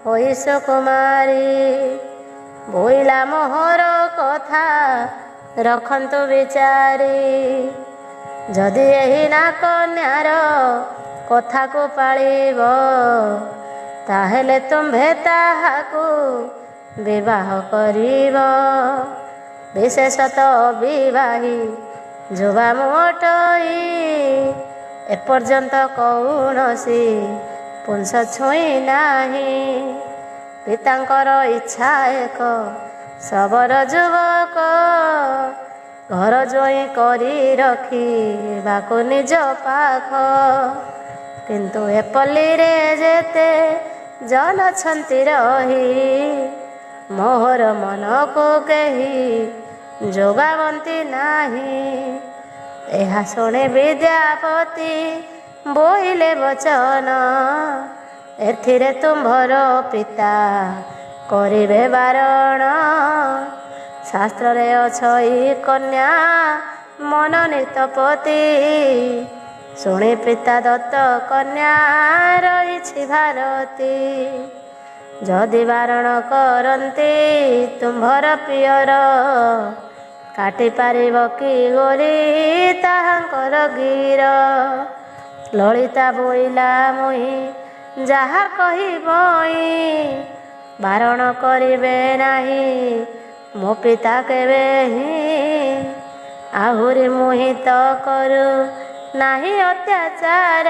ହୋଇ ସୁକୁମାରୀ ବୋଇଲା ମୋହର କଥା ରଖନ୍ତୁ ବିଚାରି। ଯଦି ଏହି ନା କନ୍ୟାର କଥାକୁ ପାଳିବ ତାହେଲେ ତୁମ୍ଭେ ତାହାକୁ ବିବାହ କରିବ। ବିଶେଷତଃ ବିବାହୀ ଯୁବା ମୋଟଇ ଏପର୍ଯ୍ୟନ୍ତ କୌଣସି ପୁଂସ ଛୁଇଁ ନାହିଁ। ପିତାଙ୍କର ଇଚ୍ଛା ଏକ ସବର ଯୁବକ ଘର ଜୋଇଁ କରି ରଖିବାକୁ ନିଜ ପାଖ। କିନ୍ତୁ ଏ ପଲ୍ଲୀରେ ଯେତେ ଜନ ଅଛନ୍ତି ରହି ମୋହର ମନକୁ କେହି ଯୋଗାବନ୍ତି ନାହିଁ। ଏହା ଶୁଣି ବିଦ୍ୟାପତି ବୋଇଲେ ବଚନ ଏଥିରେ ତୁମ୍ଭର ପିତା କରିବେ ବାରଣ। ଶାସ୍ତ୍ରରେ ଅଛଇ କନ୍ୟା ମନୋନୀତ ପତି। ଶୁଣି ପିତା ଦତ୍ତ କନ୍ୟା ରହିଛି ଭାରତୀ। ଯଦି ବାରଣ କରନ୍ତି ତୁମ୍ଭର ପିଅର, କାଟି ପାରିବ କି ଗୋରି ତାହାଙ୍କର ଗିର। ଲଳିତା ବୋଇଲା ମୁହିଁ ଯାହା କହିବଇ, ବାରଣ କରିବେ ନାହିଁ ମୋ ପିତା କେବେ ହିଁ। ଆହୁରି ମୁହିଁ ତ କରୁ ନାହିଁ ଅତ୍ୟାଚାର,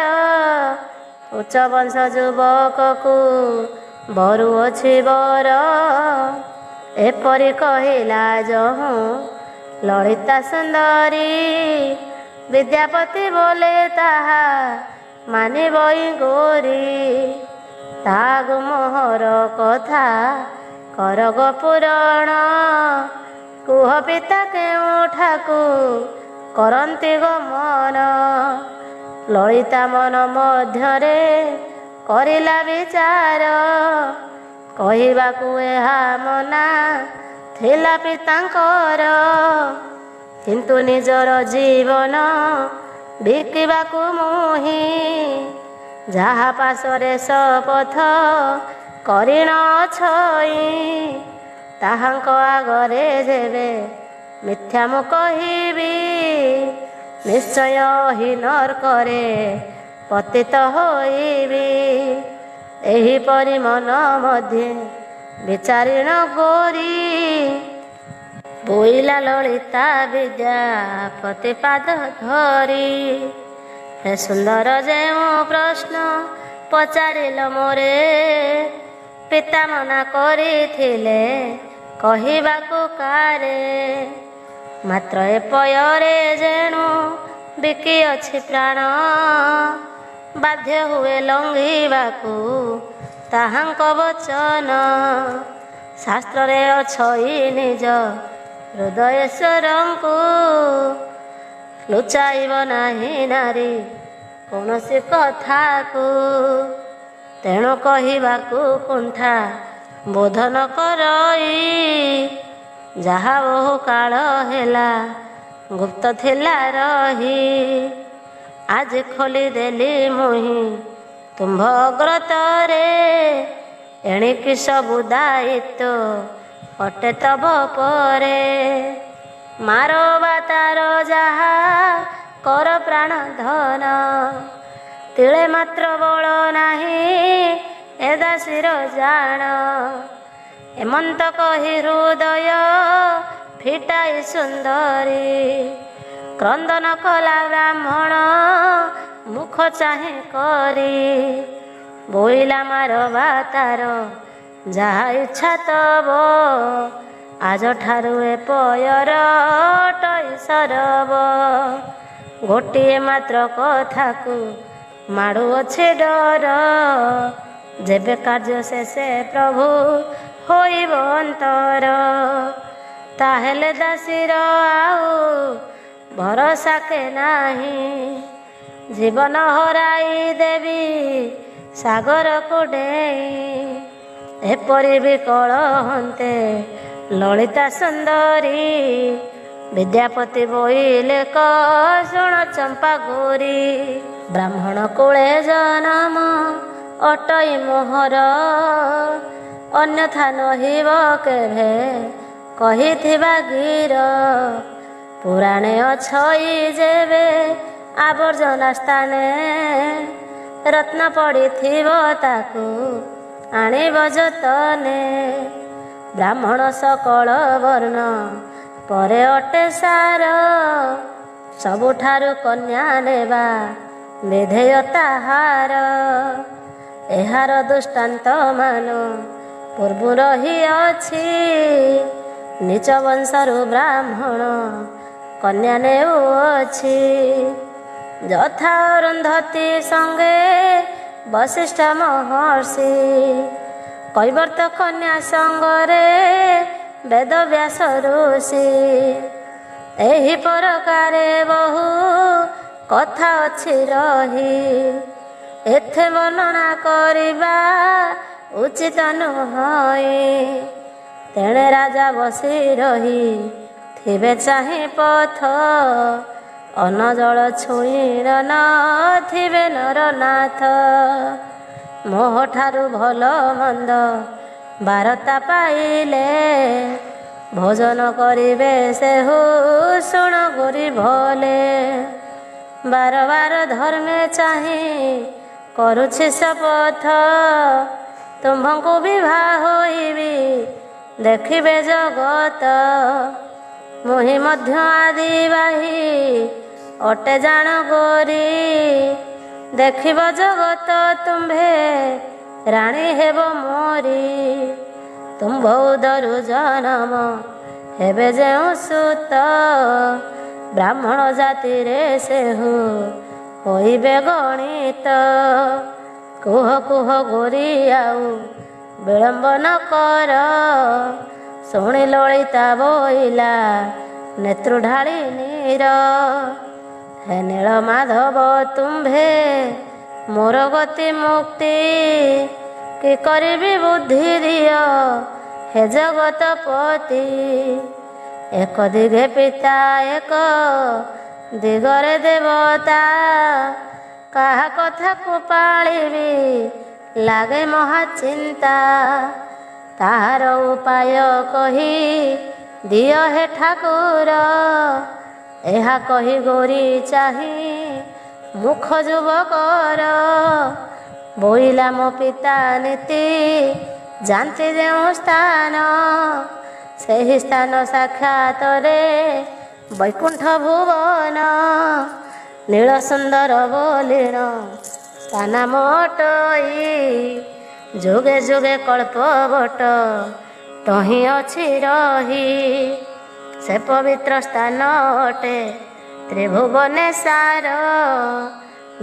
ଉଚ୍ଚ ବଂଶ ଯୁବକକୁ ବରୁଅଛି ବର। ଏପରି କହିଲା ଯହୁଁ ଲଳିତା ସୁନ୍ଦରୀ, ବିଦ୍ୟାପତି ବୋଲେ ତାହା ମାନିବଇ ଗୋରି। ତା ଗୁମୋହର କଥା କର ଗୋ ପୁରାଣ, କୁହ ପିତା କେଉଁଠାକୁ କରନ୍ତି ଗମନ। ଲଳିତା ମନ ମଧ୍ୟରେ କରିଲା ବିଚାର, କହିବାକୁ ଏହା ମନା ଥିଲା ପିତାଙ୍କର। କିନ୍ତୁ ନିଜର ଜୀବନ ବିକିବାକୁ ମୁହିଁ, ଯାହା ପାଶରେ ଶପଥ କରିଣ ଅଛଇ। ତାହାଙ୍କ ଆଗରେ ଯେବେ ମିଥ୍ୟା ମୁଁ କହିବି, ନିଶ୍ଚୟ ହି ନର୍କରେ ପତିତ ହୋଇବି। ଏହିପରି ମନ ମଧ୍ୟରେ ବିଚାରିଣ ଗୋରି, ବୋଇଲା ଲଳିତା ବିଦ୍ୟାପତି ପାଦ ଧରି। ହେ ସୁନ୍ଦର ଯେଉଁ ପ୍ରଶ୍ନ ପଚାରିଲ ମୋରେ, ପିତା ମନା କରିଥିଲେ କହିବାକୁ କାରେ। ମାତ୍ର ଏ ପୟରେ ଯେଣୁ ବିକି ଅଛି ପ୍ରାଣ, ବାଧ୍ୟ ହୁଏ ଲଙ୍ଘିବାକୁ ତାହାଙ୍କ ବଚନ। ଶାସ୍ତ୍ରରେ ଅଛଇ ନିଜ ହୃଦୟେଶ୍ୱରଙ୍କୁ, ଲୁଚାଇବ ନାହିଁ ନାରୀ କୌଣସି କଥାକୁ। ତେଣୁ କହିବାକୁ କୁଣ୍ଠା ବୋଧ ନ କରଇ, ଯାହା ବହୁ କାଳ ହେଲା ଗୁପ୍ତ ଥିଲା ରହି। ଆଜି ଖୋଲିଦେଲି ମୁହିଁ ତୁମ୍ଭ ଅଗ୍ରତରେ, ଏଣିକି ସବୁ ଦାୟିତ୍ୱ ଅଟେ ତବ ପରେ। ମାର ବା ତାର ଯାହା କର ପ୍ରାଣ ଧନ, ତିଳେ ମାତ୍ର ବଳ ନାହିଁ ଏ ଦାସୀର ଜାଣ। ଏମନ୍ତ କହି ହୃଦୟ ଫିଟାଇ ସୁନ୍ଦରୀ, କ୍ରନ୍ଦନ କଲା ବ୍ରାହ୍ମଣ ମୁଖ ଚାହିଁ କରି। ବୋଇଲା ମାର ବା ତାର ଯାହା ଇଚ୍ଛା ତବ, ଆଜଠାରୁ ଏ ପୟର ଅଟଇ ସରବ। ଗୋଟିଏ ମାତ୍ର କଥାକୁ ମାଡ଼ୁଅଛି ଡର, ଯେବେ କାର୍ଯ୍ୟ ଶେଷେ ପ୍ରଭୁ ହୋଇବ ଅନ୍ତର। ତାହେଲେ ଦାସୀର ଆଉ ଭରସା କେ ନାହିଁ, ଜୀବନ ହରାଇ ଦେବି ସାଗରକୁ ଡେଇଁ। ଏପରି ବିକଳ ହନ୍ତେ ଲଳିତା ସୁନ୍ଦରୀ, ବିଦ୍ୟାପତି ବୋଇଲେ କ ଶୁଣ ଚମ୍ପା ଗୋରି। ବ୍ରାହ୍ମଣ କୁଳେ ଜନମ ଅଟଇ ମୋହର, ଅନ୍ୟଥା ନହିବ କେଭେ କହିଥିବା ଗିର। ପୁରାଣେ ଅଛଇ ଯେବେ ଆବର୍ଜନା ସ୍ଥାନେ, ରତ୍ନ ପଡ଼ିଥିବ ତାକୁ ଆଣିବ ଯତନେ। ବ୍ରାହ୍ମଣ ସକଳ ବର୍ଣ୍ଣ ପରେ ଅଟେ ସାର, ସବୁଠାରୁ କନ୍ୟା ନେବା ବିଧେୟ ତାହାର। ଏହାର ଦୃଷ୍ଟାନ୍ତ ମାନ ପୂର୍ବରୁ ରହିଅଛି, ନିଚ ବଂଶରୁ ବ୍ରାହ୍ମଣ କନ୍ୟା ନେଉଅଛି। ଯଥା ଅରୁନ୍ଧତୀ ସଙ୍ଗେ ବଶିଷ୍ଠ ମହର୍ଷି, କୈବର୍ତ୍ତ କନ୍ୟା ସଙ୍ଗରେ ବେଦବ୍ୟାସ ଋଷି। ଏହି ପ୍ରକାରେ ବହୁ କଥା ଅଛି ରହି, ଏଥେ ବର୍ଣ୍ଣନା କରିବା ଉଚିତ ନୁହଁ। ତେଣେ ରାଜା ବସି ରହି ଥିବେ ଚାହିଁ ପଥ, ଅନ୍ନ ଜଳ ଛୁଇଁ ନଥିବେ ନରନାଥ। ମୋହଠାରୁ ଭଲ ମନ୍ଦ ବାରତା ପାଇଲେ, ଭୋଜନ କରିବେ ସେହୁ ଶୁଣ ଗୋରି ଭଲେ। ବାର ବାର ଧର୍ମେ ଚାହିଁ କରୁଛି ଶପଥ, ତୁମ୍ଭଙ୍କୁ ବିବାହ ହୋଇବି ଦେଖିବେ ଜଗତ। ମୁହିଁ ମଧ୍ୟ ଆଦିବାହୀ ଅଟେ ଜାଣ ଗୋରି, ଦେଖିବ ଜଗତ ତୁମ୍ଭେ ରାଣୀ ହେବ ମୋରି। ତୁମ୍ଭ ଉଦରୁ ଜନମ ହେବେ ଯେଉଁ ସୁତ, ବ୍ରାହ୍ମଣ ଜାତିରେ ସେହୁ ହୋଇବେ ଗଣିତ। କୁହ କୁହ ଗୋରି ଆଉ ବିଳମ୍ବ ନ କର, ଶୁଣି ଲଳିତା ବୋଇଲା ନେତ୍ରୁ ଢାଳି ନୀର। ହେ ନୀଳ ମାଧବ ତୁମ୍ଭେ ମୋର ଗତି ମୁକ୍ତି, କି କରିବି ବୁଦ୍ଧି ଦିଅ ହେ ଜଗତପତି। ଏକ ଦିଗେ ପିତା ଏକ ଦିଗରେ ଦେବତା, କାହା କଥାକୁ ପାଳିବି ଲାଗେ ମହାଚିନ୍ତା। ତାହାର ଉପାୟ କହି ଦିଅ ହେ ଠାକୁର, ଏହା କହି ଗୋରି ଚାହିଁ ମୁଖ ଯୁବକର। ବୋଇଲା ମୋ ପିତା ନୀତି ଯାନ୍ତି ଯେଉଁ ସ୍ଥାନ, ସେହି ସ୍ଥାନ ସାକ୍ଷାତରେ ବୈକୁଣ୍ଠ ଭୁବନ। ନୀଳ ସୁନ୍ଦର ବୋଲିଣ ସ୍ଥାନ ମୋଟଇ, ଯୁଗେ ଯୁଗେ କଳ୍ପବଟ ତହିଁ ଅଛି ରହି। ସେ ପବିତ୍ର ସ୍ଥାନ ଅଟେ ତ୍ରିଭୁବନେଶ୍ୱର,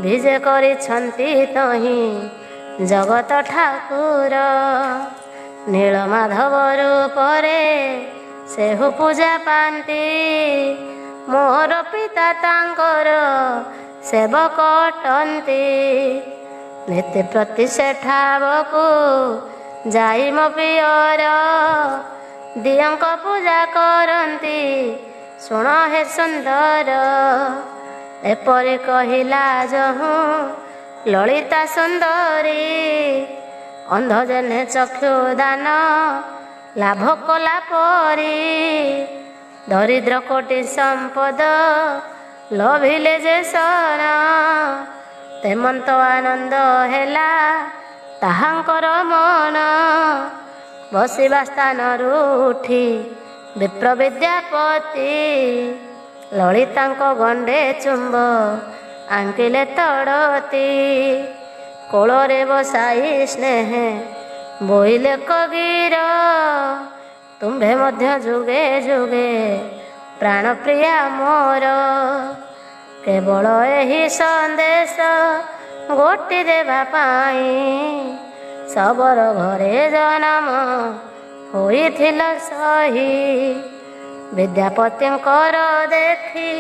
ବିଜେ କରିଛନ୍ତି ତହିଁ ଜଗତ ଠାକୁର। ନୀଳମାଧବ ରୂପରେ ସେହୁ ପୂଜା ପାନ୍ତି, ମୋର ପିତା ତାଙ୍କର ସେବକ ଅଟନ୍ତି। ନୀତି ପ୍ରତି ସେଠାବକୁ ଯାଇ ମୋ ପିଅର, ଦିଅଙ୍କ ପୂଜା କରନ୍ତି ଶୁଣ ହେ ସୁନ୍ଦର। ଏପରି କହିଲା ଯହୁଁ ଲଳିତା ସୁନ୍ଦରୀ, ଅନ୍ଧ ଜନେ ଚକ୍ଷୁ ଦାନ ଲାଭ କଲା ପରି। ଦରିଦ୍ର କୋଟି ସମ୍ପଦ ଲଭିଲେ ଯେ ସନ, ତେମନ୍ତ ଆନନ୍ଦ ହେଲା ତାହାଙ୍କର ମନ। ବସିବା ସ୍ଥାନରୁ ଉଠି ବିପ୍ର ବିଦ୍ୟାପତି, ଲଳିତାଙ୍କ ଗଣ୍ଡେ ଚୁମ୍ବ ଆଙ୍କିଲେ ତଡ଼ତି। କୋଳରେ ବସାଇ ସ୍ନେହେ ବୋଇଲେ କଗିର, ତୁମ୍ଭେ ମଧ୍ୟ ଯୁଗେ ଯୁଗେ ପ୍ରାଣପ୍ରିୟା ମୋର। କେବଳ ଏହି ସନ୍ଦେଶ ଗୋଟି ଦେବା ପାଇଁ, ଶବର ଘରେ ଜନମ ହୋଇଥିଲ ସହି। ବିଦ୍ୟାପତିଙ୍କର ଦେଖି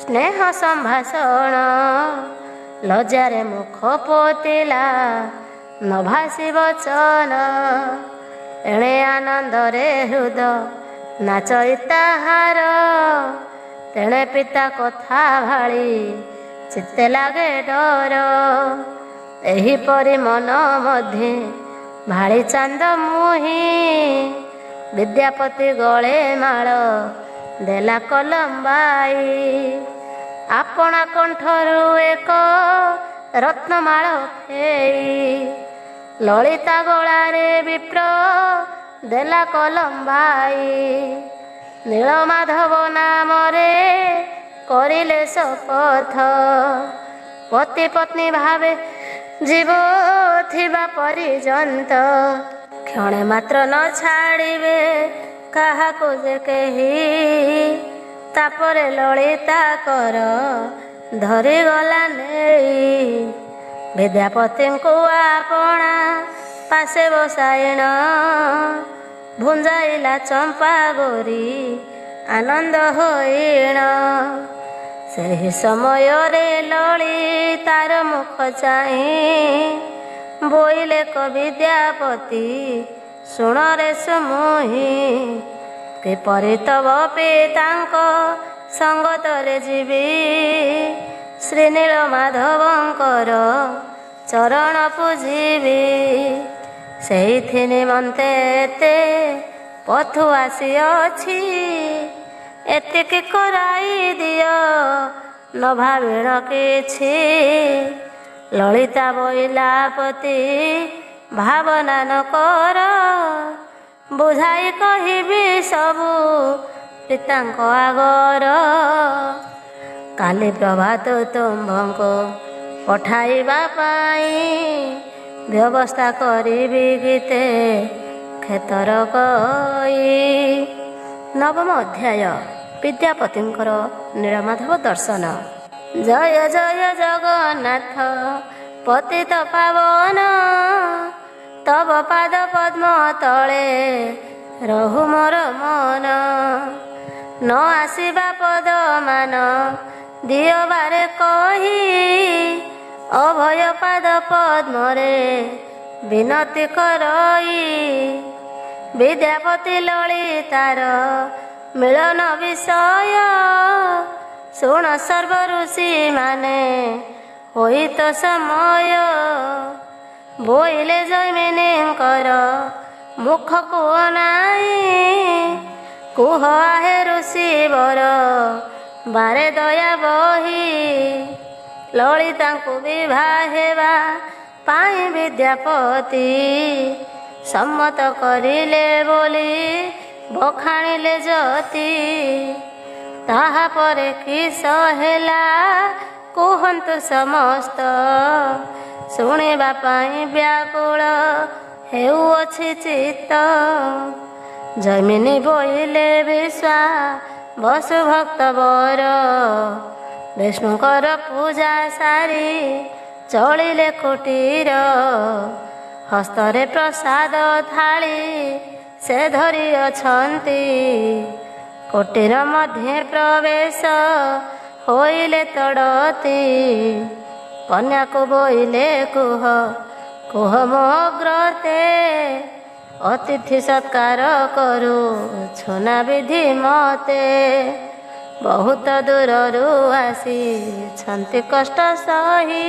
ସ୍ନେହ ସମ୍ଭାଷଣ, ଲଜ୍ଜାରେ ମୁଖ ପୋତିଲା ନ ଭାସି ବଚନ। ଏଣେ ଆନନ୍ଦରେ ହୃଦ ନାଚଇ ତାହାର, ତେଣେ ପିତା କଥା ଭାଳି ଚିତ୍ତେ ଲାଗେ ଡର। ଏହିପରି ମନ ମଧ୍ୟେ ଭାଳି ଚାନ୍ଦ ମୁହିଁ, ବିଦ୍ୟାପତି ଗଳେ ମାଳ ଦେଲା କଲମ୍ବାଇ। ଆପଣା କଣ୍ଠରୁ ଏକ ରତ୍ନମାଳ ଫେଇ, ଲଳିତା ଗଳାରେ ବିପ୍ର ଦେଲା କଲମ୍ବାଇ। ନୀଳମାଧବ ନାମରେ କରିଲେ ଶପଥ, ପତି ପତ୍ନୀ ଭାବେ ଜୀବ ଥିବା ପର୍ଯ୍ୟନ୍ତ। କ୍ଷଣେ ମାତ୍ର ନ ଛାଡ଼ିବେ କାହାକୁ ଯେ କେହି, ତାପରେ ଲଳିତା କର ଧରିଗଲା ନେଇ। ବିଦ୍ୟାପତିଙ୍କୁ ଆପଣା ପାଶେ ବସାଇଣ, ଭୁଞ୍ଜାଇଲା ଚମ୍ପା ଗୋରି ଆନନ୍ଦ ହୋଇଣ। ସେହି ସମୟରେ ଲଳିତାର ମୁଖ ଚାହିଁ ବୋଇଲେ କ ବିଦ୍ୟାପତି ଶୁଣରେ ସୁମୁହିଁ କିପରି ତବ ପିତାଙ୍କ ସଙ୍ଗତରେ ଯିବି। ଶ୍ରୀନୀଳ ମାଧବଙ୍କର ଚରଣ ପୂଜିବି। ସେଇଥି ନିମନ୍ତେ ଏତେ ପଥୁ ଆସିଅଛି। ଏତିକି କରାଇ ଦିଅ ନ ଭାବିଣ କିଛି। ଲଳିତା ବଇଲାପତି ଭାବନା ନ କର। ବୁଝାଇ କହିବି ସବୁ ପିତାଙ୍କ ଆଗର। କାଲି ପ୍ରଭାତ ତୁମ୍ଭଙ୍କୁ ପଠାଇବା ପାଇଁ ବ୍ୟବସ୍ଥା କରିବି ଗୀତେ କ୍ଷେତର କଇ। ନବମ ଅଧ୍ୟାୟ ବିଦ୍ୟାପତିଙ୍କର ନୀଳମାଧବ ଦର୍ଶନ। ଜୟ ଜୟ ଜଗନ୍ନାଥ ପତିତ ପାବନ। ତବ ପାଦ ପଦ୍ମ ତଳେ ରହୁ ମୋର ମନ। ନ ଆସିବା ପଦମାନ ଦିଅ ବାରେ କହି। ଅଭୟ ପାଦ ପଦ୍ମରେ ବିନତି କରଇ। ବିଦ୍ୟାପତି ଲଳିତାର ମିଳନ ବିଷୟ। ଶୁଣ ସର୍ବ ଋଷି ମାନେ ହୋଇ ତ ସମୟ। ବୋଇଲେ ଜୈମିନୀଙ୍କର ମୁଖକୁ ଅନାଇ। କୁହ ଆହେ ଋଷିବର ବାରେ ଦୟା ବହି। ଲଳିତାଙ୍କୁ ବିବାହ ହେବା ପାଇଁ ବିଦ୍ୟାପତି ସମ୍ମତ କରିଲେ ବୋଲି ବଖାଣିଲେ ଯତି। ତାହାପରେ କିସ ହେଲା କୁହନ୍ତୁ ସମସ୍ତ। ଶୁଣିବା ପାଇଁ ବ୍ୟାକୁଳ ହେଉଅଛି ଚିତ୍ତ। ଜୈମିନୀ ବୋଇଲେ ବିଶ୍ଵା ବସୁ ଭକ୍ତ ବର। ବିଷ୍ଣୁଙ୍କର ପୂଜା ସାରି ଚଳିଲେ କୁଟୀର। ହସ୍ତରେ ପ୍ରସାଦ ଥାଳି ସେ ଧରି ଅଛନ୍ତି। କୁଟୀର ମଧ୍ୟରେ ପ୍ରବେଶ ହୋଇଲେ ତଡ଼ତି। କନ୍ୟାକୁ ବୋଇଲେ କୁହ କୁହ ମୋ ଅଗ୍ରତେ। ଅତିଥି ସତ୍କାର କରୁ ଛୁନା ବିଧି ମତେ। ବହୁତ ଦୂରରୁ ଆସିଛନ୍ତି କଷ୍ଟ ସହି।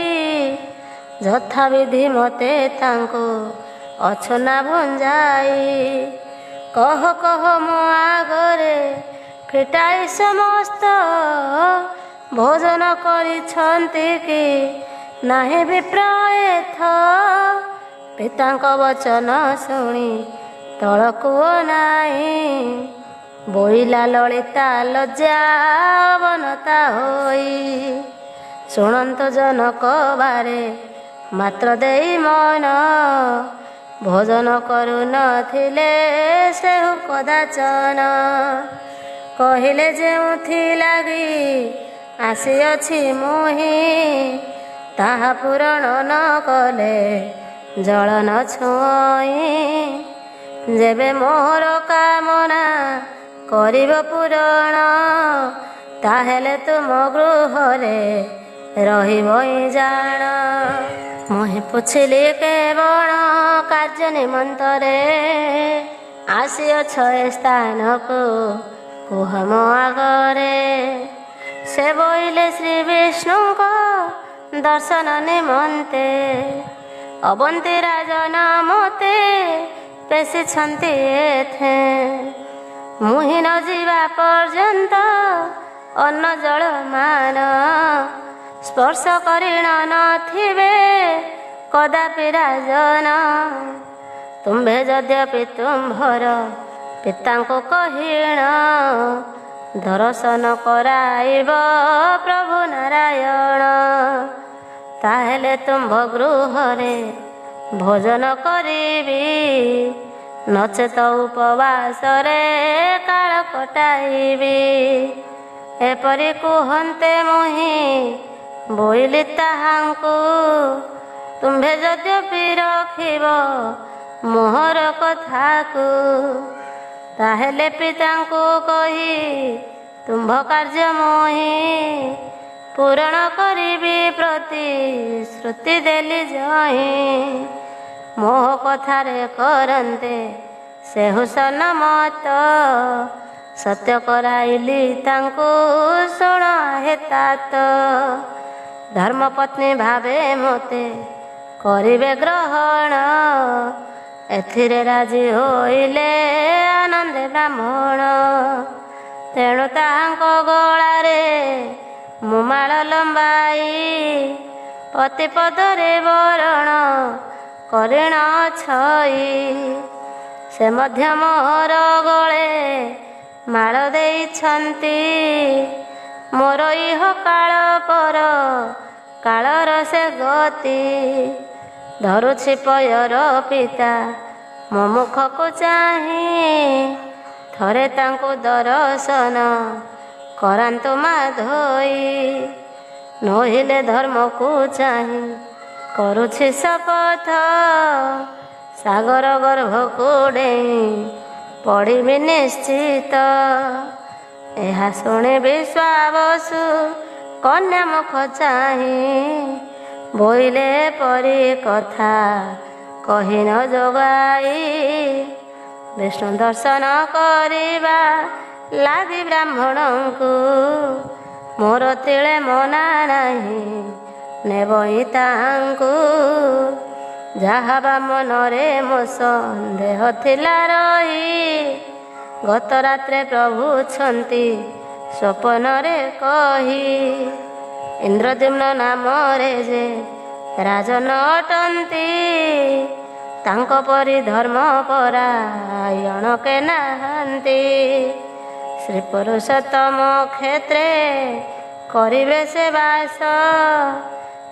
ଯଥାବିଧି ମତେ ତାଙ୍କୁ ଅଛୁନା ଭୁଞ୍ଜାଇ। କହ କହ ମୋ ଆଗରେ ଫିଟାଇ ସମସ୍ତ। ଭୋଜନ କରିଛନ୍ତି କି ନାହିଁ ବିପ୍ରଏଥ। ପିତାଙ୍କ ବଚନ ଶୁଣି ତଳକୁ ନାହିଁ। ବୋଇଲା ଲଳିତା ଲଜ୍ଜା ଅବନତା ହୋଇ। ଶୁଣନ୍ତୁ ଜନକ ବାରେ ମାତ୍ର ଦେଇ ମନ। ଭୋଜନ କରୁନଥିଲେ ସେହୁ କଦାଚନ। କହିଲେ ଯେଉଁଥିଲାଗି ଆସିଅଛି ମୁହିଁ। ତାହା ପୂରଣ ନ କଲେ ଜଳ ନ ଛୁଇଁ। ଯେବେ ମୋର କାମନା କରିବ ପୂରଣ। ତାହେଲେ ତୁମ ଗୃହରେ ରହିବଇ ଜାଣ। ମୁହିଁ ପୁଛିଲି କେବଳ କାର୍ଯ୍ୟ ନିମନ୍ତରେ। ଆସିଅଛ ଏ ସ୍ଥାନକୁ କୁହ ମୋ ଆଗରେ। ସେ ବୋଇଲେ ଶ୍ରୀ ବିଷ୍ଣୁଙ୍କ ଦର୍ଶନ ନିମନ୍ତେ। ଅବନ୍ତୀ ରାଜନ ମତେ ପେଶିଛନ୍ତି ଏଥେ। ମୁହିଁ ନ ଯିବା ପର୍ଯ୍ୟନ୍ତ ଅନ୍ନ ଜଳ ମାନ। ସ୍ପର୍ଶ କରିଣ ନଥିବେ କଦାପି ରାଜନ। ତୁମ୍ଭେ ଯଦ୍ୟପି ତୁମ୍ଭର ପିତାଙ୍କୁ କହିଣ। ଦର୍ଶନ କରାଇବ ପ୍ରଭୁ ନାରାୟଣ। ତାହେଲେ ତୁମ୍ଭ ଗୃହରେ ଭୋଜନ କରିବି। ନଚେତ ଉପବାସରେ କାଳ କଟାଇବି। ଏପରି କୁହନ୍ତେ ମୁହିଁ ବୋଇଲି ତାହାଙ୍କୁ। ତୁମ୍ଭେ ଯଦ୍ୟପି ରଖିବ ମୋହର କଥାକୁ। ତାହେଲେ ପିତାଙ୍କୁ କହି ତୁମ୍ଭ କାର୍ଯ୍ୟ ମୁହିଁ ପୂରଣ କରିବି ପ୍ରତିଶ୍ରୁତି ଦେଲି ଜହିଁ। ମୋ କଥାରେ କରନ୍ତେ ସେ ହୁସନ ମତ ସତ୍ୟ କରାଇଲି ତାଙ୍କୁ ଶୁଣ ହେ तात ଧର୍ମପତ୍ନୀ ଭାବେ ମୋତେ କରିବେ ଗ୍ରହଣ ଏଥିରେ ରାଜି ହୋଇଲେ ଆନନ୍ଦେ ବ୍ରାହ୍ମଣ ତେଣୁ ତାହାଙ୍କ ଗଳାରେ ମୁଁ ମାଳ ଲମ୍ବାଇ ପତି ପଦରେ ବରଣ କରିଣ ଛଇ ସେ ମଧ୍ୟ ମୋର ଗଳେ ମାଳ ଦେଇଛନ୍ତି ମୋର ଇହ କାଳ ପର କାଳର ସେ ଗତି ଧରୁଛି ପୟର ପିତା ମୋ ମୁଖକୁ ଚାହିଁ ଥରେ ତାଙ୍କୁ ଦର୍ଶନ କରାନ୍ତୁ ମାଧୋଇ ନୋହିଲେ ଧର୍ମକୁ ଚାହିଁ କରୁଛି ଶପଥ ସାଗର ଗର୍ଭକୁ ଡେଇଁ ପଡ଼ିବି ନିଶ୍ଚିତ ଏହା ଶୁଣି ବିଶ୍ୱାବସୁ କନ୍ୟା ମୁଖ ଚାହିଁ ବୋଇଲେ ପରି କଥା କହି ନ ଯୋଗାଇ ବିଷ୍ଣୁ ଦର୍ଶନ କରିବା ଲାଗି ବ୍ରାହ୍ମଣଙ୍କୁ ମୋର ତିଳେ ମନା ନାହିଁ ନେବଇ ତାଙ୍କୁ ଯାହା ବା ମନରେ ମୋ ସନ୍ଦେହ ଥିଲା ରହି ଗତ ରାତ୍ରେ ପ୍ରଭୁ ଛନ୍ତି ସ୍ୱପ୍ନରେ କହି ଇନ୍ଦ୍ରଦ୍ୟୁମ୍ନ ନାମରେ ଯେ ରାଜନ ଅଟନ୍ତି ତାଙ୍କ ପରି ଧର୍ମ ପରାୟଣ କେ ନାହାନ୍ତି ଶ୍ରୀ ପୁରୁଷୋତ୍ତମ କ୍ଷେତ୍ରେ କରିବେ ସେ ବାସ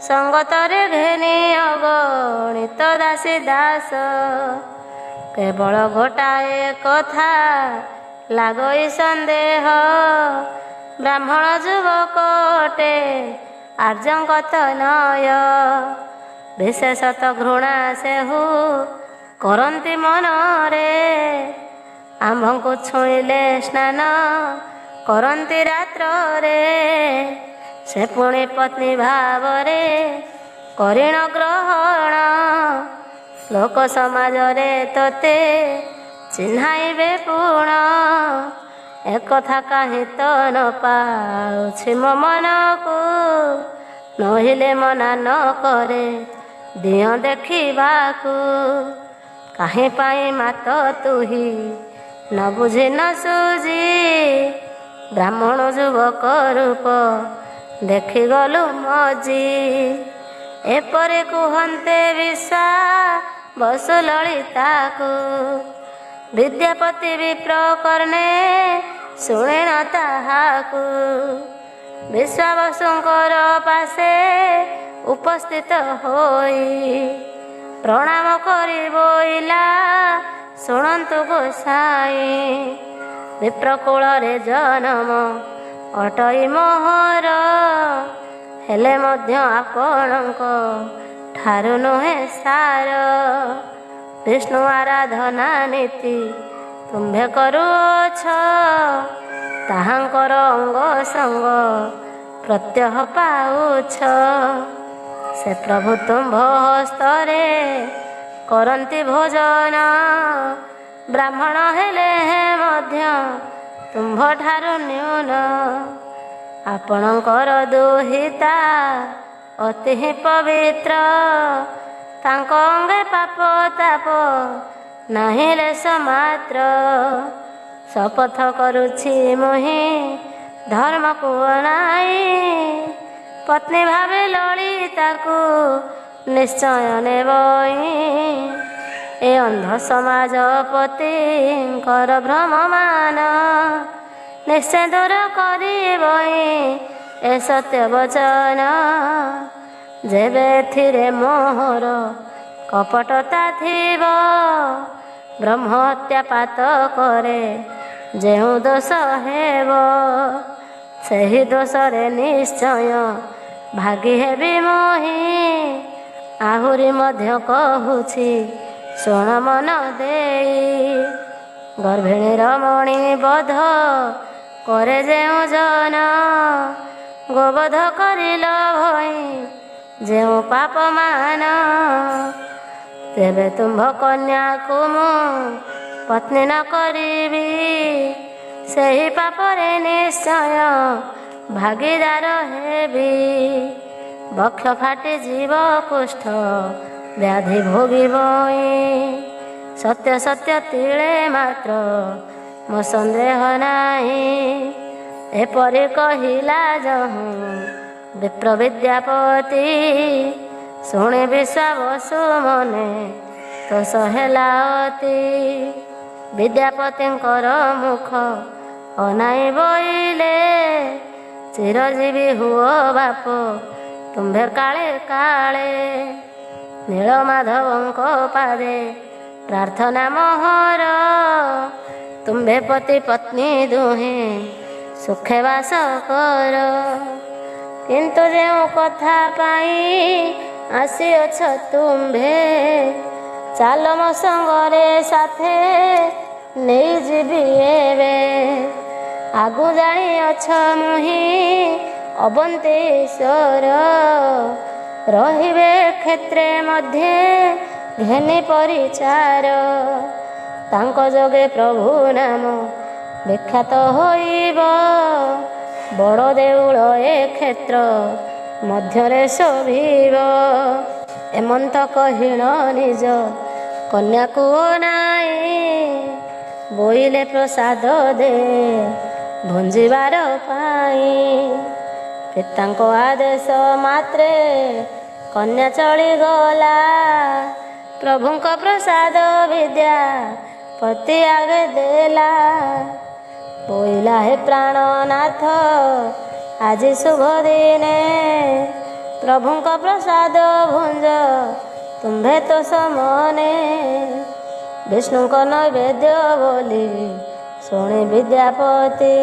ସଙ୍ଗତରେ ଘେନି ଅଗଣିତ ଦାସୀ ଦାସ କେବଳ ଗୋଟାଏ କଥା ଲାଗଇ ସନ୍ଦେହ ବ୍ରାହ୍ମଣ ଯୁବକଟେ ଆର୍ଯ୍ୟଙ୍କ ତନୟ ବିଶେଷତଃ ଘୃଣା ସେହୁ କରନ୍ତି ମନରେ ଆମ୍ଭଙ୍କୁ ଛୁଇଁଲେ ସ୍ନାନ କରନ୍ତି ରାତ୍ରରେ ସେ ପୁଣି ପତ୍ନୀ ଭାବରେ କରିଣ ଗ୍ରହଣ ଲୋକ ସମାଜରେ ତୋତେ ଚିହ୍ନାଇବେ ପୁଣ ଏକଥା କାହିଁ ତ ନ ପାଉଛି ମୋ ମନକୁ ନହିଲେ ମନା ନ କରେ ଦିଅ ଦେଖିବାକୁ କାହିଁ ପାଇଁ ମାତ ତୁହି ନ ବୁଝି ନ ସୁଝି ବ୍ରାହ୍ମଣ ଯୁବକ ରୂପ ଦେଖିଗଲୁ ମଜି ଏପରି କୁହନ୍ତେ ବିଶ୍ୱାବସୁ ଲଳିତାକୁ ବିଦ୍ୟାପତି ବିପ୍ର କର୍ଣ୍ଣେ ଶୁଣିନ ତାହାକୁ ବିଶ୍ୱାବସୁଙ୍କର ପାଶେ ଉପସ୍ଥିତ ହୋଇ ପ୍ରଣାମ କରି ବୋଇଲା ଶୁଣନ୍ତୁ ଗୋସାଇଁ ବିପ୍ରକୂଳରେ ଜନମ ଅଟଇ ମୋହର ହେଲେ ମଧ୍ୟ ଆପଣଙ୍କ ଠାରୁ ନୁହେଁ ସାର ବିଷ୍ଣୁ ଆରାଧନା ନୀତି ତୁମ୍ଭେ କରୁଅଛ ତାହାଙ୍କର ଅଙ୍ଗ ସଙ୍ଗ ପ୍ରତ୍ୟହ ପାଉଛ ସେ ପ୍ରଭୁ ତୁମ୍ଭ ହସ୍ତରେ କରନ୍ତି ଭୋଜନ ବ୍ରାହ୍ମଣ ହେଲେ ମଧ୍ୟ ତୁମ୍ଭ ଠାରୁ ନ୍ୟୁନ ଆପଣଙ୍କର ଦୁହିତା ଅତି ପବିତ୍ର ତାଙ୍କ ଅଙ୍ଗେ ପାପ ତାପ ନାହିଁ ଲେଶ ମାତ୍ର ଶପଥ କରୁଛି ମୁହିଁ ଧର୍ମକୁ ଅନାଇ ପତ୍ନୀ ଭାବେ ଲଳିତାକୁ ନିଶ୍ଚୟ ନେବଇ ଏ ଅନ୍ଧ ସମାଜପତିଙ୍କର ଭ୍ରମମାନ ନିଶ୍ଚୟ ଦୂର କରିବଇ ଏ ସତ୍ୟ ବଚନ ଯେବେ ଏଥିରେ ମୋହର କପଟତା ଥିବ ବ୍ରହ୍ମହତ୍ୟା ପାତ କରେ ଯେଉଁ ଦୋଷ ହେବ ସେହି ଦୋଷରେ ନିଶ୍ଚୟ ଭାଗି ହେବି ମୋହି ଆହୁରି ମଧ୍ୟ କହୁଛି ଶୁଣ ମନ ଦେଇ ଗର୍ଭିଣୀ ରମଣୀ ବଧ କରେ ଯେଉଁ ଜନ ଗୋବଧ କରିଲ ଭଇ ଯେଉଁ ପାପମାନ ତେବେ ତୁମ୍ଭ କନ୍ୟାକୁ ମୁଁ ପତ୍ନୀ ନ କରିବି ସେହି ପାପରେ ନିଶ୍ଚୟ ଭାଗିଦାର ହେବି। ବକ୍ଷ ଫାଟି ଯିବ କୁଷ୍ଠ ବ୍ୟାଧି ଭୋଗିବଇଁ। ସତ୍ୟ ସତ୍ୟ ତିଳେ ମାତ୍ର ମୋ ସନ୍ଦେହ ନାହିଁ। ଏପରି କହିଲା ଯହୁଁ ବିପ୍ର ବିଦ୍ୟାପତି। ଶୁଣି ବିଶ୍ୱାବସୁ ମନେ ତୋଷ ହେଲା ଅତି। ବିଦ୍ୟାପତିଙ୍କର ମୁଖ ଅନାଇ ବୋଇଲେ ଚିରଜୀବୀ ହୁଅ ବାପ ତୁମ୍ଭେ କାଳେ କାଳେ। ନୀଳମାଧବଙ୍କ ପାଦେ ପ୍ରାର୍ଥନା ମୋହର। ତୁମ୍ଭେ ପତି ପତ୍ନୀ ଦୁହେଁ ସୁଖେ ବାସ କର। କିନ୍ତୁ ଯେଉଁ କଥା ପାଇଁ ଆସିଅଛ ତୁମ୍ଭେ ଚାଲ ମୋ ସଙ୍ଗରେ ସାଥେ ନେଇଯିବି ଏବେ। ଆଗୁ ଜାଣିଅଛ ମୁହିଁ ଅବନ୍ତେଶ୍ୱର। ରହିବେ କ୍ଷେତ୍ରେ ମଧ୍ୟେ ଘେନି ପରିଚାର। ତାଙ୍କ ଯୋଗେ ପ୍ରଭୁ ନାମ ବିଖ୍ୟାତ ହୋଇବ। ବଡ଼ ଦେଉଳ ଏ କ୍ଷେତ୍ର ମଧ୍ୟରେ ଶୋଭିବ। ଏମନ୍ତ କହିଣ ନିଜ କନ୍ୟାକୁ ଅନାଇ। ବୋଇଲେ ପ୍ରସାଦ ଦେ ଭୁଞ୍ଜିବାର ପାଇଁ। ପିତାଙ୍କ ଆଦେଶ ମାତ୍ରେ କନ୍ୟା ଚଳିଗଲା। ପ୍ରଭୁଙ୍କ ପ୍ରସାଦ ବିଦ୍ୟାପତି ଆଗେ ଦେଲା। ବୋଇଲା ହେ ପ୍ରାଣନାଥ ଆଜି ଶୁଭ ଦିନେ। ପ୍ରଭୁଙ୍କ ପ୍ରସାଦ ଭୁଞ୍ଜ ତୁମ୍ଭେ ତ ସମନେ। ବିଷ୍ଣୁଙ୍କ ନୈବେଦ୍ୟ ବୋଲି ଶୁଣି ବିଦ୍ୟାପତି।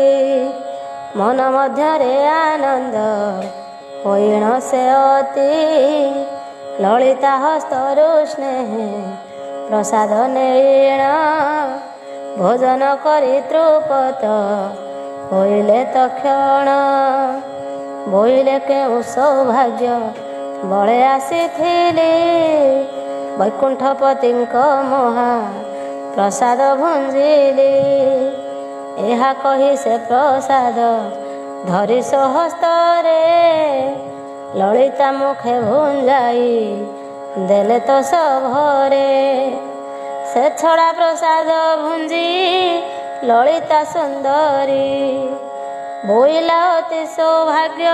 ମନ ମଧ୍ୟରେ ଆନନ୍ଦ ହୋଇଣ ସେ ଅତି। ଲଳିତା ହସ୍ତରୁ ସ୍ନେହେ ପ୍ରସାଦ ନେଇଣ। ଭୋଜନ କରି ତୃପତ ହୋଇଲେ ତକ୍ଷଣ। ବୋଇଲେ କେଉଁ ସୌଭାଗ୍ୟ ବଳେ ଆସିଥିଲି। ବୈକୁଣ୍ଠପତିଙ୍କ ମହା ପ୍ରସାଦ ଭୁଞ୍ଜିଲି। ଏହା କହି ସେ ପ୍ରସାଦ ଧରି ସ୍ୱହସ୍ତରେ। ଲଳିତା ମୁଖେ ଭୁଞ୍ଜାଇ ଦେଲେ ତ ସଭରେ। ସେ ଛଡ଼ା ପ୍ରସାଦ ଭୁଞ୍ଜି ଲଳିତା ସୁନ୍ଦରୀ। ବୋଇଲା ଅତି ସୌଭାଗ୍ୟ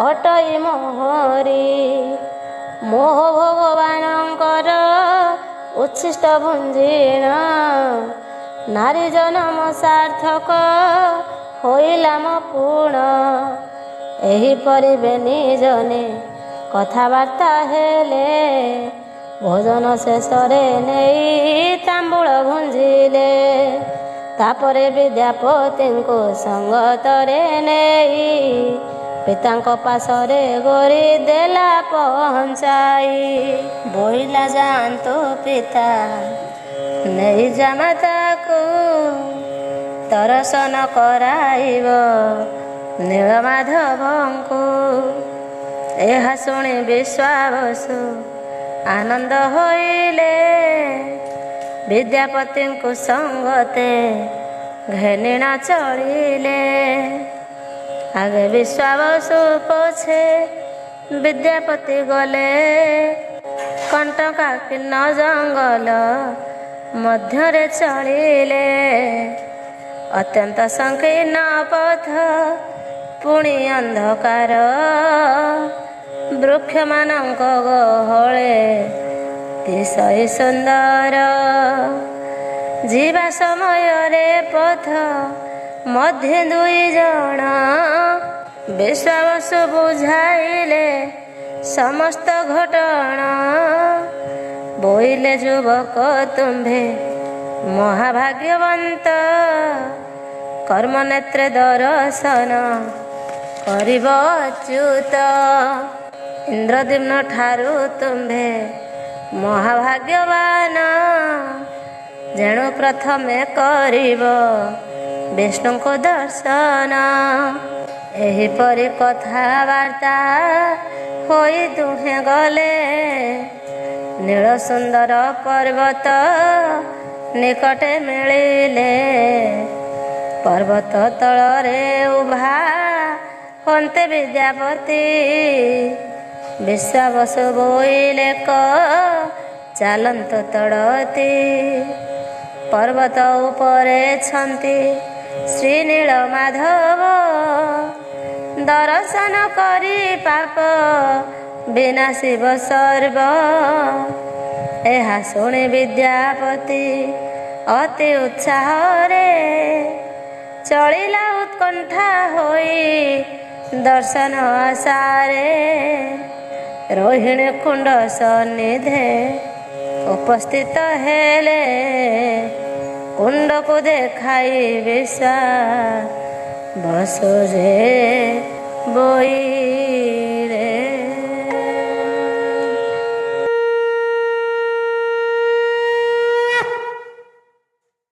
ଅଟଇ ମୋହରି। ମୋହ ଭଗବାନଙ୍କର ଉଚ୍ଛିଷ୍ଟ ଭୁଞ୍ଜିଣ। ନାରୀ ଜନମ ସାର୍ଥକ ହୋଇଲା ମୋ ପୁଣ। ଏହିପରି ବେନି ଜନେ କଥାବାର୍ତ୍ତା ହେଲେ। ଭୋଜନ ଶେଷରେ ନେଇ ତାମ୍ବୁଳ ଭୁଞ୍ଜିଲେ। ତାପରେ ବିଦ୍ୟାପତିଙ୍କୁ ସଙ୍ଗତରେ ନେଇ ପିତାଙ୍କ ପାଶରେ ଗୋରି ଦେଲା ପହଞ୍ଚାଇ। ବୋଇଲା ଯାଆନ୍ତୁ ପିତା ନେଇ ଜାମାତାକୁ। ଦର୍ଶନ କରାଇବ ନୀଳମାଧବଙ୍କୁ। ଏହା ଶୁଣି ବିଶ୍ୱାବସୁ ଆନନ୍ଦ ହୋଇଲେ। ବିଦ୍ୟାପତିଙ୍କୁ ସଙ୍ଗତେ ଘେନିଣ ଚଳିଲେ। ଆଗେ ବିଶ୍ୱାବସୁ ପଛେ ବିଦ୍ୟାପତି ଗଲେ। କଣ୍ଟକାକୀର୍ଣ୍ଣ ଜଙ୍ଗଲ ମଧ୍ୟରେ ଚଳିଲେ। ଅତ୍ୟନ୍ତ ସଂକୀର୍ଣ୍ଣ ପଥ ପୁଣି ଅନ୍ଧକାର। ବୃକ୍ଷମାନଙ୍କ ଗହଳେ ତିଶୟ ସୁନ୍ଦର। ଯିବା ସମୟରେ ପଥ ମଧ୍ୟେ ଦୁଇ ଜଣ। ବିଶ୍ୱାବସୁ ବୁଝାଇଲେ ସମସ୍ତ ଘଟଣା। ବୋଇଲେ ଯୁବକ ତୁମ୍ଭେ ମହାଭାଗ୍ୟବନ୍ତ। କର୍ମନେତ୍ରେ ଦର୍ଶନ କରିବ ଅଚ୍ୟୁତ। ଇନ୍ଦ୍ରଦ୍ୟୁମ୍ନ ଠାରୁ ତୁମ୍ଭେ ମହାଭାଗ୍ୟବାନ। ଯେଣୁ ପ୍ରଥମେ କରିବ ବିଷ୍ଣୁଙ୍କୁ ଦର୍ଶନ। ଏହିପରି କଥାବାର୍ତ୍ତା ହୋଇ ଦୁହେଁ ଗଲେ। ନୀଳ ସୁନ୍ଦର ପର୍ବତ ନିକଟେ ମିଳିଲେ ପର୍ବତ ତଳରେ ଉଭା ହନ୍ତେ ବିଦ୍ୟାପତି ବିଶ୍ୱାବସୁ ବୋଇଲେ ଚାଲନ୍ତ ତଡ଼ତି ପର୍ବତ ଉପରେ ଛନ୍ତି ଶ୍ରୀ ନୀଳ ମାଧବ ଦର୍ଶନ କରି ପାପ ବିନାଶିବ ସର୍ବ ଏହା ଶୁଣି ବିଦ୍ୟାପତି ଅତି ଉତ୍ସାହରେ ଚଳିଲା ଉତ୍କଣ୍ଠା ହୋଇ ଦର୍ଶନ ଆଶାରେ ରୋହିଣୀ କୁଣ୍ଡ ସନ୍ନିଧେ ଉପସ୍ଥିତ ହେଲେ କୁଣ୍ଡକୁ ଦେଖାଇ ବିଶ୍ୱାବସୁ ବୋଇ